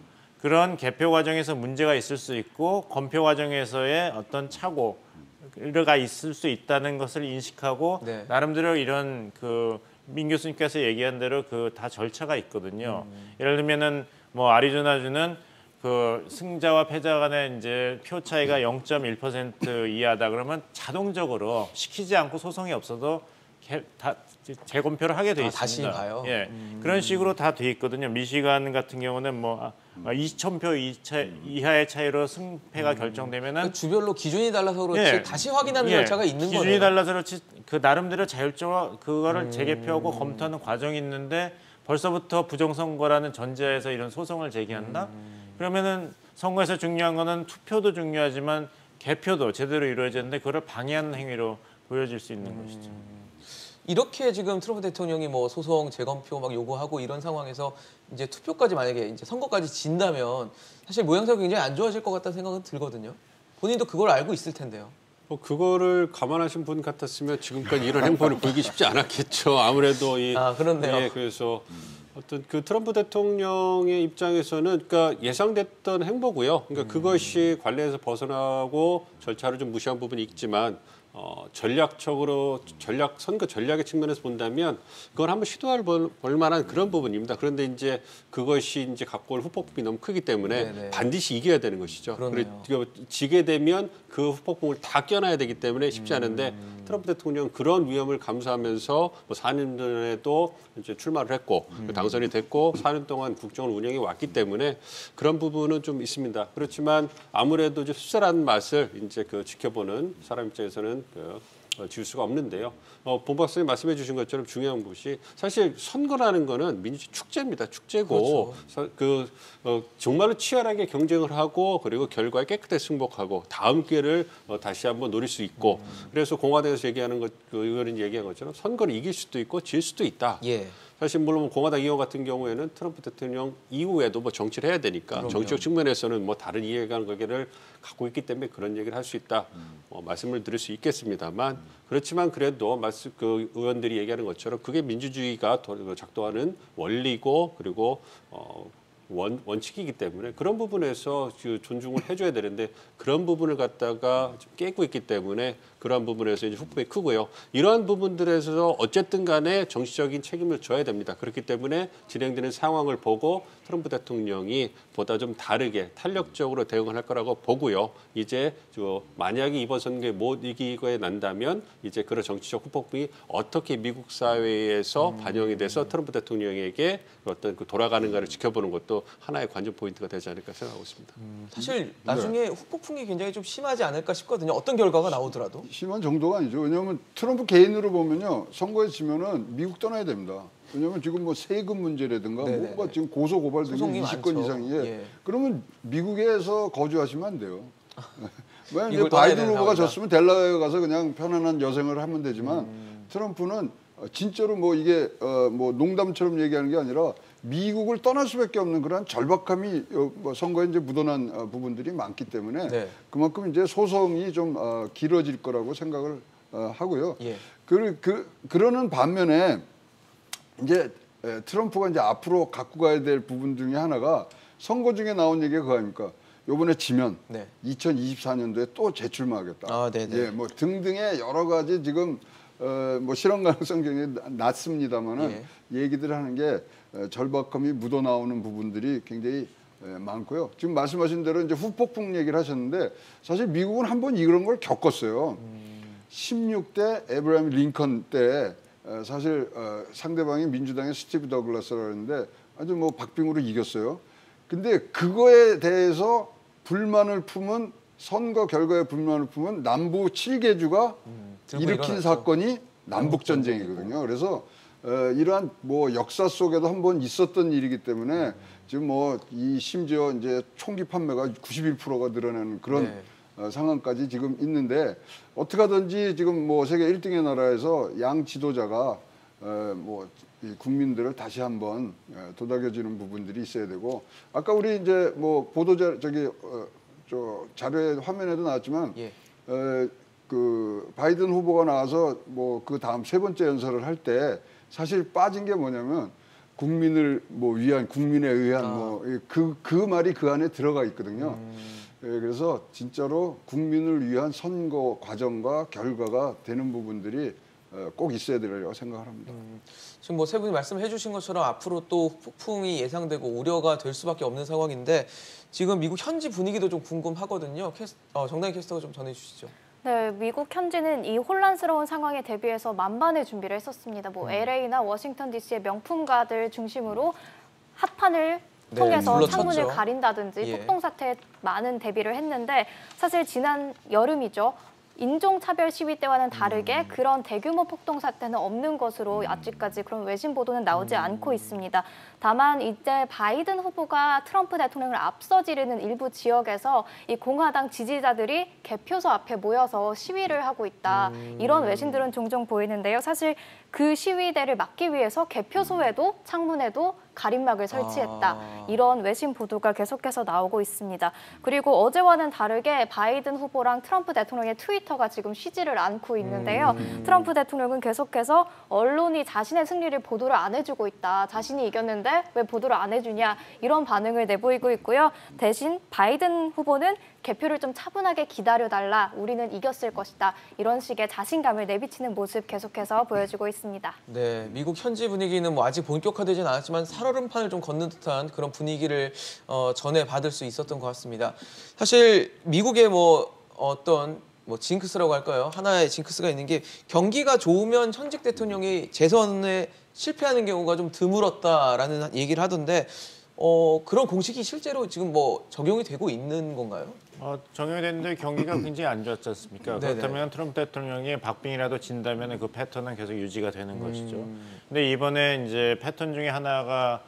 그런 개표 과정에서 문제가 있을 수 있고 검표 과정에서의 어떤 착오가 있을 수 있다는 것을 인식하고 나름대로 이런 그 민 교수님께서 얘기한 대로 그 다 절차가 있거든요. 예를 들면은 뭐 아리조나주는 그 승자와 패자 간의 이제 표 차이가 0.1% 이하다 그러면 자동적으로 시키지 않고 소송이 없어도 다 재검표를 하게 돼 있습니다. 다시 봐요. 그런 식으로 다 돼 있거든요. 미시간 같은 경우는 뭐 2,000표 이하의 차이로 승패가 결정되면은 그러니까 주별로 기준이 달라서 그렇지 다시 확인하는 절차가 있는 거예요. 기준이 달라서 그렇지 그 나름대로 자율적으로 그거를 재개표하고 검토하는 과정이 있는데 벌써부터 부정선거라는 전제에서 이런 소송을 제기한다? 그러면은 선거에서 중요한 거는 투표도 중요하지만 개표도 제대로 이루어졌는데 그거를 방해하는 행위로 보여질 수 있는 것이죠. 이렇게 지금 트럼프 대통령이 뭐 소송, 재검표 막 요구하고 이런 상황에서 이제 투표까지 만약에 이제 선거까지 진다면 사실 모양새가 굉장히 안 좋아질 것 같다는 생각은 들거든요. 본인도 그걸 알고 있을 텐데요. 그거를 감안하신 분 같았으면 지금까지 이런 행보를 보이기 쉽지 않았겠죠. 아무래도 그렇네요. 그래서 어떤 그 트럼프 대통령의 입장에서는 그러니까 예상됐던 행보고요. 그러니까 그것이 관례에서 벗어나고 절차를 좀 무시한 부분이 있지만 전략적으로 선거 전략의 측면에서 본다면 그건 한번 시도할 볼 만한 그런 부분입니다. 그런데 이제 그것이 이제 갖고 올 후폭풍이 너무 크기 때문에 반드시 이겨야 되는 것이죠. 그리고 지게 되면 그 후폭풍을 다 껴놔야 되기 때문에 쉽지 않은데 트럼프 대통령은 그런 위험을 감수하면서 뭐 4년 전에도 이제 출마를 했고 당선이 됐고 4년 동안 국정을 운영해 왔기 때문에 그런 부분은 좀 있습니다. 그렇지만 아무래도 좀 씁쓸한 맛을 이제 그 지켜보는 사람 입장에서는 지울 수가 없는데요. 본 박사님 말씀해 주신 것처럼 중요한 것이 사실 선거라는 거는 민주주의 축제입니다. 축제고 정말로 치열하게 경쟁을 하고 그리고 결과에 깨끗하게 승복하고 다음 기회를 다시 한번 노릴 수 있고 그래서 공화당에서 얘기하는 것, 의원이 얘기한 것처럼 선거를 이길 수도 있고 질 수도 있다. 사실 물론 공화당 의원 같은 경우에는 트럼프 대통령 이후에도 뭐 정치를 해야 되니까 정치적 측면에서는 뭐 다른 이해관계를 갖고 있기 때문에 그런 얘기를 할 수 있다 말씀을 드릴 수 있겠습니다만 그렇지만 그래도 그 의원들이 얘기하는 것처럼 그게 민주주의가 작동하는 원리고 그리고 원칙이기 때문에 그런 부분에서 존중을 해줘야 되는데 그런 부분을 갖다가 좀 깨고 있기 때문에 그러한 부분에서 이제 후폭이 크고요. 이러한 부분들에서 어쨌든 간에 정치적인 책임을 져야 됩니다. 그렇기 때문에 진행되는 상황을 보고 트럼프 대통령이 보다 좀 다르게 탄력적으로 대응을 할 거라고 보고요. 이제 만약에 이번 선거에 못 이기게 난다면 이제 그런 정치적 후폭풍이 어떻게 미국 사회에서 반영이 돼서 트럼프 대통령에게 어떤 그 돌아가는가를 지켜보는 것도 하나의 관전 포인트가 되지 않을까 생각하고 있습니다. 사실 나중에 후폭풍이 굉장히 좀 심하지 않을까 싶거든요. 어떤 결과가 나오더라도. 심한 정도가 아니죠. 왜냐하면 트럼프 개인으로 보면요. 선거에 지면은 미국 떠나야 됩니다. 왜냐하면 지금 뭐 세금 문제라든가 뭔가 지금 고소 고발 등이 20건 이상이에요. 예. 그러면 미국에서 거주하시면 안 돼요. 왜냐하면 미국을 이제 바이든 떠나야 후보가 되는 졌으면 델라웨어 가서 그냥 편안한 여생을 하면 되지만 트럼프는 진짜로 뭐 이게 뭐 농담처럼 얘기하는 게 아니라 미국을 떠날 수밖에 없는 그런 절박함이 뭐 선거에 이제 묻어난 부분들이 많기 때문에 네. 그만큼 이제 소송이 좀 길어질 거라고 생각을 하고요. 예. 그러는 반면에 이제 트럼프가 이제 앞으로 갖고 가야 될 부분 중에 하나가 선거 중에 나온 얘기가 그거 아닙니까? 요번에 지면 2024년도에 또 재출마하겠다. 예, 뭐 등등의 여러 가지 지금 뭐 실현 가능성 굉장히 낮습니다만은 얘기들 하는 게 절박함이 묻어나오는 부분들이 굉장히 많고요. 지금 말씀하신 대로 이제 후폭풍 얘기를 하셨는데 사실 미국은 한번 이런 걸 겪었어요. 16대 에브라임 링컨 때 사실 상대방이 민주당의 스티브 더글라스라는데 아주 뭐 박빙으로 이겼어요. 근데 그거에 대해서 불만을 품은 선거 결과에 불만을 품은 남부 7개주가 일으킨 사건이 남북 전쟁이거든요. 그래서 이러한 뭐 역사 속에도 한번 있었던 일이기 때문에 지금 뭐 이 심지어 이제 총기 판매가 91%가 늘어나는 그런 상황까지 지금 있는데 어떻게 하든지 지금 뭐 세계 1등의 나라에서 양 지도자가 뭐 이 국민들을 다시 한번 도닥여주는 부분들이 있어야 되고 아까 우리 이제 뭐 보도자 저 자료에 화면에도 나왔지만 그 바이든 후보가 나와서 뭐 그 다음 세 번째 연설을 할 때 사실 빠진 게 뭐냐면 국민을 뭐 위한 국민에 의한 뭐 그 말이 그 안에 들어가 있거든요. 그래서 진짜로 국민을 위한 선거 과정과 결과가 되는 부분들이 꼭 있어야 되리라고 생각을 합니다. 지금 뭐 세 분이 말씀해 주신 것처럼 앞으로 또 폭풍이 예상되고 우려가 될 수밖에 없는 상황인데 지금 미국 현지 분위기도 좀 궁금하거든요. 정다희 캐스터가 좀 전해주시죠. 네, 미국 현지는 이 혼란스러운 상황에 대비해서 만반의 준비를 했었습니다. 뭐 LA나 워싱턴 DC의 명품가들 중심으로 핫판을 통해서 창문을 가린다든지 폭동 사태에 많은 대비를 했는데 사실 지난 여름이죠. 인종차별 시위 때와는 다르게 그런 대규모 폭동 사태는 없는 것으로 아직까지 그런 외신 보도는 나오지 않고 있습니다. 다만 이제 바이든 후보가 트럼프 대통령을 앞서 지르는 일부 지역에서 이 공화당 지지자들이 개표소 앞에 모여서 시위를 하고 있다. 이런 외신들은 종종 보이는데요. 사실 그 시위대를 막기 위해서 개표소에도 창문에도 가림막을 설치했다. 이런 외신 보도가 계속해서 나오고 있습니다. 그리고 어제와는 다르게 바이든 후보랑 트럼프 대통령의 트위터가 지금 쉬지를 않고 있는데요. 트럼프 대통령은 계속해서 언론이 자신의 승리를 보도를 안 해주고 있다. 자신이 이겼는데 왜 보도를 안 해주냐. 이런 반응을 내보이고 있고요. 대신 바이든 후보는 개표를 좀 차분하게 기다려달라. 우리는 이겼을 것이다. 이런 식의 자신감을 내비치는 모습 계속해서 보여주고 있습니다. 네, 미국 현지 분위기는 뭐 아직 본격화되진 않았지만 살얼음판을 좀 걷는 듯한 그런 분위기를 전해받을 수 있었던 것 같습니다. 사실 미국의 뭐 어떤 뭐 징크스라고 할까요? 하나의 징크스가 있는 게 경기가 좋으면 현직 대통령이 재선에 실패하는 경우가 좀 드물었다라는 얘기를 하던데 그런 공식이 실제로 지금 뭐 적용이 되고 있는 건가요? 적용이 됐는데 경기가 굉장히 안 좋았지 않습니까? 그렇다면 트럼프 대통령이 박빙이라도 진다면 그 패턴은 계속 유지가 되는 것이죠. 근데 이번에 이제 패턴 중에 하나가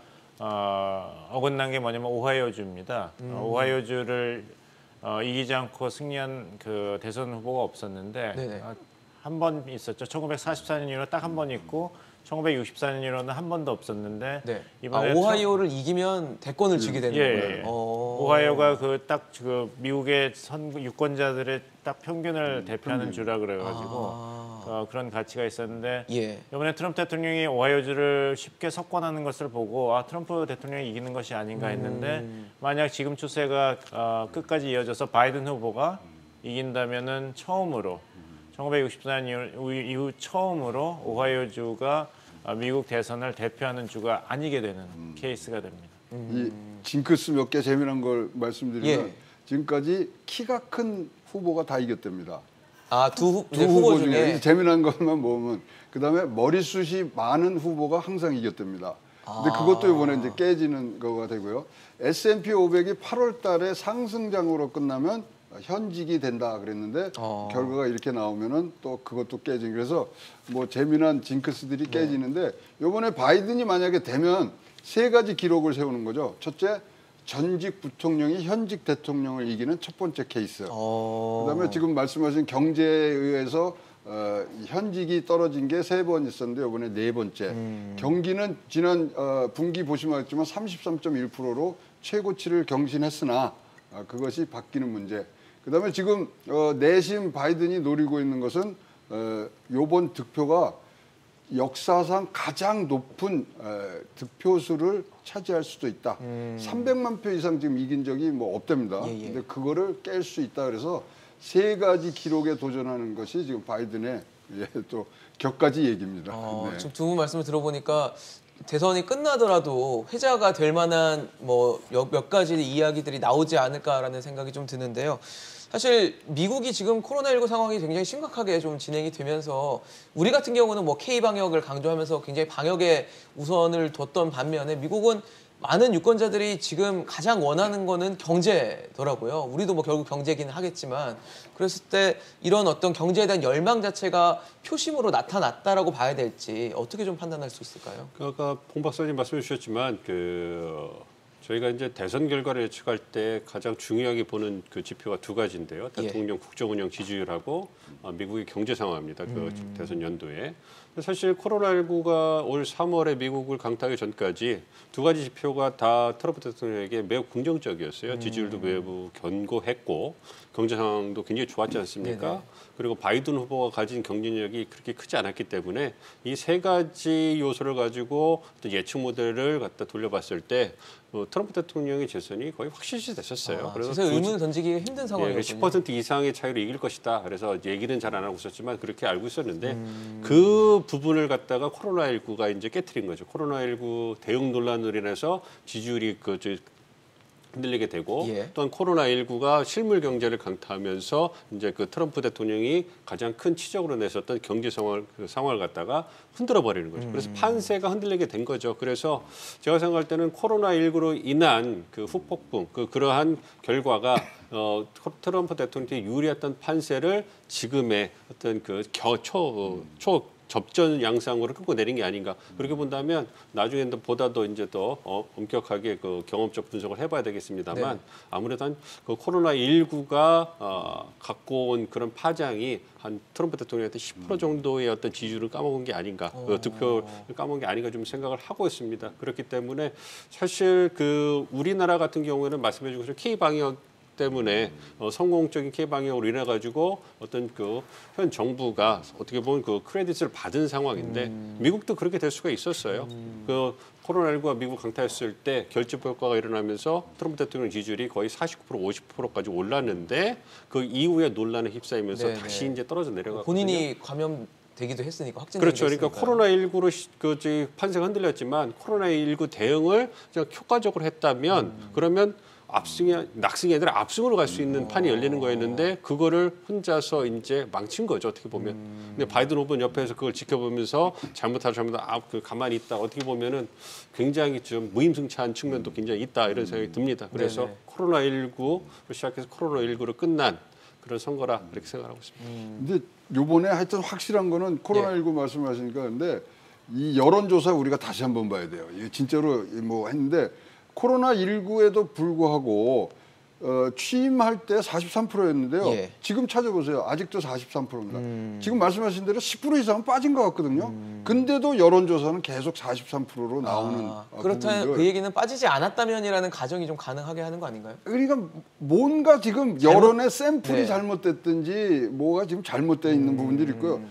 어긋난 게 뭐냐면 오하이오주입니다. 오하이오주를 이기지 않고 승리한 그 대선 후보가 없었는데 한 번 있었죠. 1944년 이후로 딱 한 번 있고 1964년 이후로는 한 번도 없었는데 이번에 오하이오를 이기면 대권을 쥐게 되는 거예요. 오하이오가 그 미국의 유권자들의 딱 평균을 대표하는 주라 그래가지고 그런 가치가 있었는데 예. 이번에 트럼프 대통령이 오하이오주를 쉽게 석권하는 것을 보고 트럼프 대통령이 이기는 것이 아닌가 했는데 만약 지금 추세가 끝까지 이어져서 바이든 후보가 이긴다면은 처음으로 1964년 이후 처음으로 오하이오주가 미국 대선을 대표하는 주가 아니게 되는 케이스가 됩니다. 이 징크스 몇 개 재미난 걸 말씀드리면 예. 지금까지 키가 큰 후보가 다 이겼답니다. 두 두 후보 후보 중에 중에 재미난 것만 보면 그다음에 머리숱이 많은 후보가 항상 이겼답니다. 근데 그것도 이번에 이제 깨지는 거가 되고요. S&P 500이 8월 달에 상승장으로 끝나면 현직이 된다 그랬는데 결과가 이렇게 나오면은 또 그것도 깨지고 그래서 뭐 재미난 징크스들이 깨지는데 이번에 바이든이 만약에 되면 세 가지 기록을 세우는 거죠. 첫째, 전직 부통령이 현직 대통령을 이기는 첫 번째 케이스. 그다음에 지금 말씀하신 경제에 의해서 현직이 떨어진 게 3번 있었는데 이번에 4번째. 경기는 지난 분기 보시면 알겠지만 33.1%로 최고치를 경신했으나 그것이 바뀌는 문제. 그다음에 지금 내심 바이든이 노리고 있는 것은 이번 득표가 역사상 가장 높은 득표수를 차지할 수도 있다. 300만 표 이상 지금 이긴 적이 뭐 없답니다. 근데 그거를 깰 수 있다. 그래서 세 가지 기록에 도전하는 것이 지금 바이든의 또 격가지 얘기입니다. 네. 지금 두 분 말씀을 들어보니까 대선이 끝나더라도 회자가 될 만한 뭐 몇 가지 이야기들이 나오지 않을까라는 생각이 좀 드는데요. 사실 미국이 지금 코로나19 상황이 굉장히 심각하게 좀 진행이 되면서 우리 같은 경우는 뭐 K 방역을 강조하면서 굉장히 방역에 우선을 뒀던 반면에 미국은 많은 유권자들이 지금 가장 원하는 거는 경제더라고요. 우리도 뭐 결국 경제기는 하겠지만 그랬을 때 이런 어떤 경제에 대한 열망 자체가 표심으로 나타났다라고 봐야 될지 어떻게 좀 판단할 수 있을까요? 아까 봉 박사님 말씀해 주셨지만 저희가 이제 대선 결과를 예측할 때 가장 중요하게 보는 그 지표가 두 가지인데요. 대통령 국정운영 지지율하고 미국의 경제 상황입니다. 그 대선 연도에. 사실 코로나19가 올 3월에 미국을 강타하기 전까지 두 가지 지표가 다 트럼프 대통령에게 매우 긍정적이었어요. 지지율도 매우 견고했고 경제 상황도 굉장히 좋았지 않습니까? 네네. 그리고 바이든 후보가 가진 경쟁력이 그렇게 크지 않았기 때문에 이 세 가지 요소를 가지고 예측 모델을 갖다 돌려봤을 때 트럼프 대통령의 재선이 거의 확실시 됐었어요. 그래서 의문을 던지기 힘든 상황이었군요. 10% 이상의 차이로 이길 것이다. 그래서 얘기는 잘 안 하고 있었지만 그렇게 알고 있었는데 그 부분을 갖다가 코로나19가 이제 깨트린 거죠. 코로나19 대응 논란으로 인해서 지지율이 흔들리게 되고 또한 코로나19가 실물 경제를 강타하면서 이제 그 트럼프 대통령이 가장 큰 치적으로 냈었던 경제 상황을 갖다가 흔들어 버리는 거죠. 그래서 판세가 흔들리게 된 거죠. 그래서 제가 생각할 때는 코로나19로 인한 그 후폭풍, 그러한 결과가 트럼프 대통령이 유리했던 판세를 지금의 어떤 접전 양상으로 끌고 내린 게 아닌가. 그렇게 본다면 나중에 보다도 이제 더 엄격하게 그 경험적 분석을 해봐야 되겠습니다만 아무래도 그 코로나19가 갖고 온 그런 파장이 한 트럼프 대통령한테 10% 정도의 어떤 지지율을 까먹은 게 아닌가, 그 득표를 까먹은 게 아닌가 좀 생각을 하고 있습니다. 그렇기 때문에 사실 그 우리나라 같은 경우에는 말씀해 주신 K 방역 때문에 성공적인 K 방역으로 인해 가지고 어떤 그 현 정부가 어떻게 보면 그 크레딧을 받은 상황인데 미국도 그렇게 될 수가 있었어요. 그 코로나19가 미국 강타했을 때 결집부 효과가 일어나면서 트럼프 대통령 지지율이 거의 49% 50%까지 올랐는데 그 이후에 논란에 휩싸이면서 다시 이제 떨어져 내려갔거든요. 본인이 감염되기도 했으니까 확진되기도 그렇죠. 그러니까 코로나19로 판세가 흔들렸지만 코로나19 대응을 효과적으로 했다면 그러면 낙승이 아니라 압승으로 갈 수 있는 판이 열리는 거였는데 그거를 혼자서 이제 망친 거죠. 어떻게 보면. 근데 바이든 후보는 옆에서 그걸 지켜보면서 가만히 있다. 어떻게 보면은 굉장히 좀 무임승차한 측면도 굉장히 있다. 이런 생각이 듭니다. 그래서 코로나19로 시작해서 코로나19로 끝난 그런 선거라 그렇게 생각하고 있습니다. 근데 요번에 하여튼 확실한 거는 코로나19 말씀하시니까 근데 이 여론조사 우리가 다시 한번 봐야 돼요. 이게 진짜로 뭐 했는데 코로나19에도 불구하고 취임할 때 43%였는데요. 지금 찾아보세요. 아직도 43%입니다. 지금 말씀하신 대로 10% 이상은 빠진 것 같거든요. 근데도 여론조사는 계속 43%로 나오는 그렇다면 부분들. 그 얘기는 빠지지 않았다면이라는 가정이 좀 가능하게 하는 거 아닌가요? 그러니까 뭔가 지금 여론의 샘플이 잘못됐든지 뭐가 지금 잘못되어 있는 부분들이 있고요.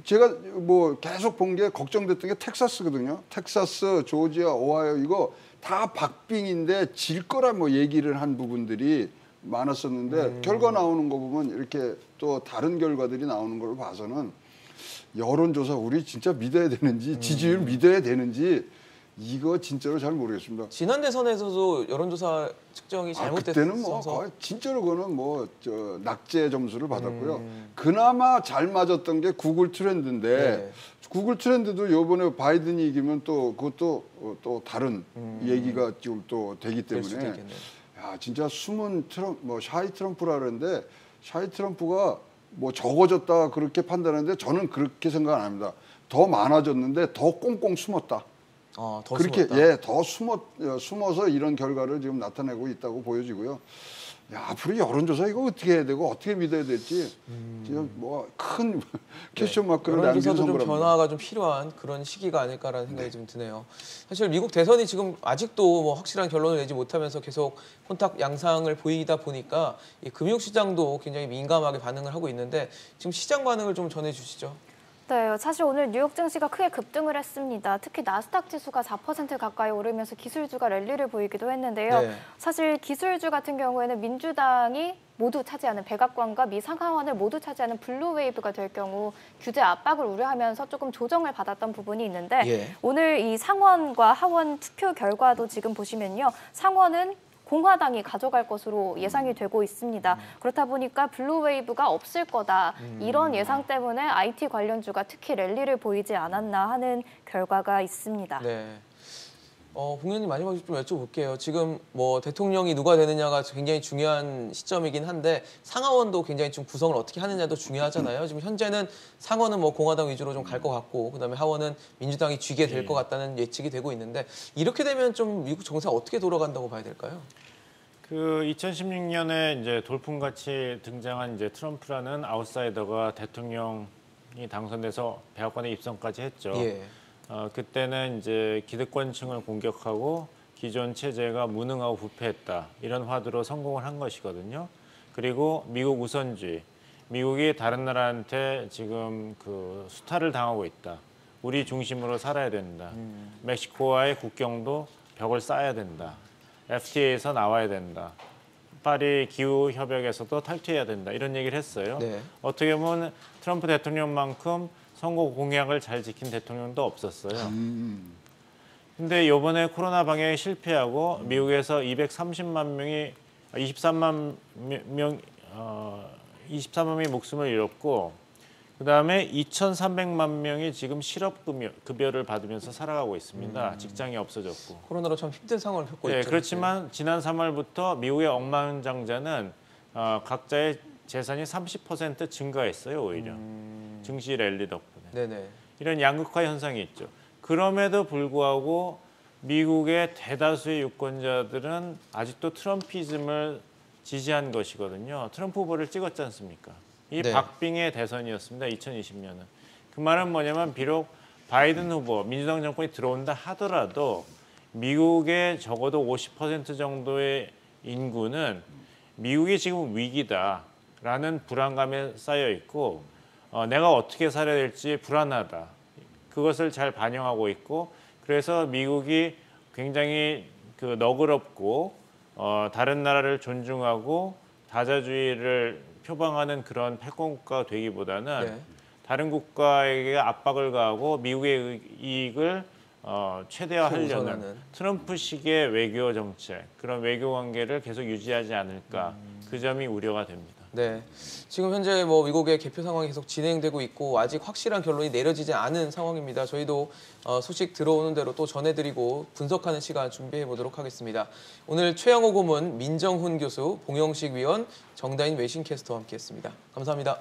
제가 뭐 계속 본 게 걱정됐던 게 텍사스거든요. 텍사스, 조지아, 오하이오 이거 다 박빙인데 질 거라 뭐 얘기를 한 부분들이 많았었는데 결과 나오는 거 보면 이렇게 또 다른 결과들이 나오는 걸 봐서는 여론조사 우리 진짜 믿어야 되는지 지지율 믿어야 되는지 이거 진짜로 잘 모르겠습니다. 지난 대선에서도 여론조사 측정이 잘못됐어서 그때는 뭐 거의 진짜로 그거는 뭐 낙제 점수를 받았고요. 그나마 잘 맞았던 게 구글 트렌드인데 네. 구글 트렌드도 요번에 바이든이 이기면 또 그것도 또 다른 얘기가 지금 또 되기 될 수도 때문에 있겠네요. 야 진짜 숨은 뭐 샤이 트럼프라 그러는데 샤이 트럼프가 뭐 적어졌다 그렇게 판단하는데 저는 그렇게 생각 안 합니다. 더 많아졌는데 더 꽁꽁 숨었다. 더 그렇게 숨었다. 예, 더 숨어서 이런 결과를 지금 나타내고 있다고 보여지고요. 야, 앞으로 여론조사 이거 어떻게 해야 되고 어떻게 믿어야 될지 지금 뭐 큰 퀘스천 마크를 남긴 여론조사도 좀 선거랍니다. 변화가 좀 필요한 그런 시기가 아닐까라는 생각이 좀 드네요. 사실 미국 대선이 지금 아직도 뭐 확실한 결론을 내지 못하면서 계속 혼탁 양상을 보이다 보니까 이 금융시장도 굉장히 민감하게 반응을 하고 있는데 지금 시장 반응을 좀 전해주시죠. 네, 사실 오늘 뉴욕 증시가 크게 급등을 했습니다. 특히 나스닥 지수가 4% 가까이 오르면서 기술주가 랠리를 보이기도 했는데요. 네. 사실 기술주 같은 경우에는 민주당이 모두 차지하는 백악관과 미 상하원을 모두 차지하는 블루웨이브가 될 경우 규제 압박을 우려하면서 조금 조정을 받았던 부분이 있는데 예. 오늘 이 상원과 하원 투표 결과도 지금 보시면요. 상원은 공화당이 가져갈 것으로 예상이 되고 있습니다. 그렇다 보니까 블루웨이브가 없을 거다. 이런 예상 때문에 IT 관련주가 특히 랠리를 보이지 않았나 하는 결과가 있습니다. 네. 공연님 마지막으로 좀 여쭤볼게요. 지금 뭐 대통령이 누가 되느냐가 굉장히 중요한 시점이긴 한데 상하원도 굉장히 좀 구성을 어떻게 하느냐도 중요하잖아요. 지금 현재는 상원은 뭐 공화당 위주로 좀 갈 것 같고 그다음에 하원은 민주당이 쥐게 될 것 같다는 예측이 되고 있는데 이렇게 되면 좀 미국 정세가 어떻게 돌아간다고 봐야 될까요? 그 2016년에 이제 돌풍같이 등장한 이제 트럼프라는 아웃사이더가 대통령이 당선돼서 백악관에 입성까지 했죠. 예. 그때는 이제 기득권층을 공격하고 기존 체제가 무능하고 부패했다 이런 화두로 성공을 한 것이거든요. 그리고 미국 우선주의, 미국이 다른 나라한테 지금 그 수탈을 당하고 있다. 우리 중심으로 살아야 된다. 멕시코와의 국경도 벽을 쌓아야 된다. FTA에서 나와야 된다. 파리 기후 협약에서도 탈퇴해야 된다. 이런 얘기를 했어요. 네. 어떻게 보면 트럼프 대통령만큼 선거 공약을 잘 지킨 대통령도 없었어요. 근데 이번에 코로나 방역에 실패하고 미국에서 23만 명이 목숨을 잃었고 그다음에 2,300만 명이 지금 실업급여를 받으면서 살아가고 있습니다. 직장이 없어졌고. 코로나로 참 힘든 상황을 겪고 있죠. 그렇지만 지난 3월부터 미국의 억만장자는 각자의 재산이 30% 증가했어요. 오히려. 증시 랠리 덕분에. 네네. 이런 양극화 현상이 있죠. 그럼에도 불구하고 미국의 대다수의 유권자들은 아직도 트럼피즘을 지지한 것이거든요. 트럼프 후보를 찍었지 않습니까? 이 네. 박빙의 대선이었습니다. 2020년은. 그 말은 뭐냐면 비록 바이든 후보, 민주당 정권이 들어온다 하더라도 미국의 적어도 50% 정도의 인구는 미국이 지금 위기다라는 불안감에 쌓여 있고 내가 어떻게 살아야 될지 불안하다. 그것을 잘 반영하고 있고 그래서 미국이 굉장히 그 너그럽고 다른 나라를 존중하고 다자주의를 표방하는 그런 패권국가가 되기보다는 네. 다른 국가에게 압박을 가하고 미국의 이익을 최대화하려는 우선하는. 트럼프식의 외교 정책, 그런 외교 관계를 계속 유지하지 않을까 그 점이 우려가 됩니다. 네, 지금 현재 뭐 미국의 개표 상황이 계속 진행되고 있고 아직 확실한 결론이 내려지지 않은 상황입니다. 저희도 소식 들어오는 대로 또 전해드리고 분석하는 시간 준비해 보도록 하겠습니다. 오늘 최영호 고문, 민정훈 교수, 봉영식 위원, 정다인 외신캐스터와 함께했습니다. 감사합니다.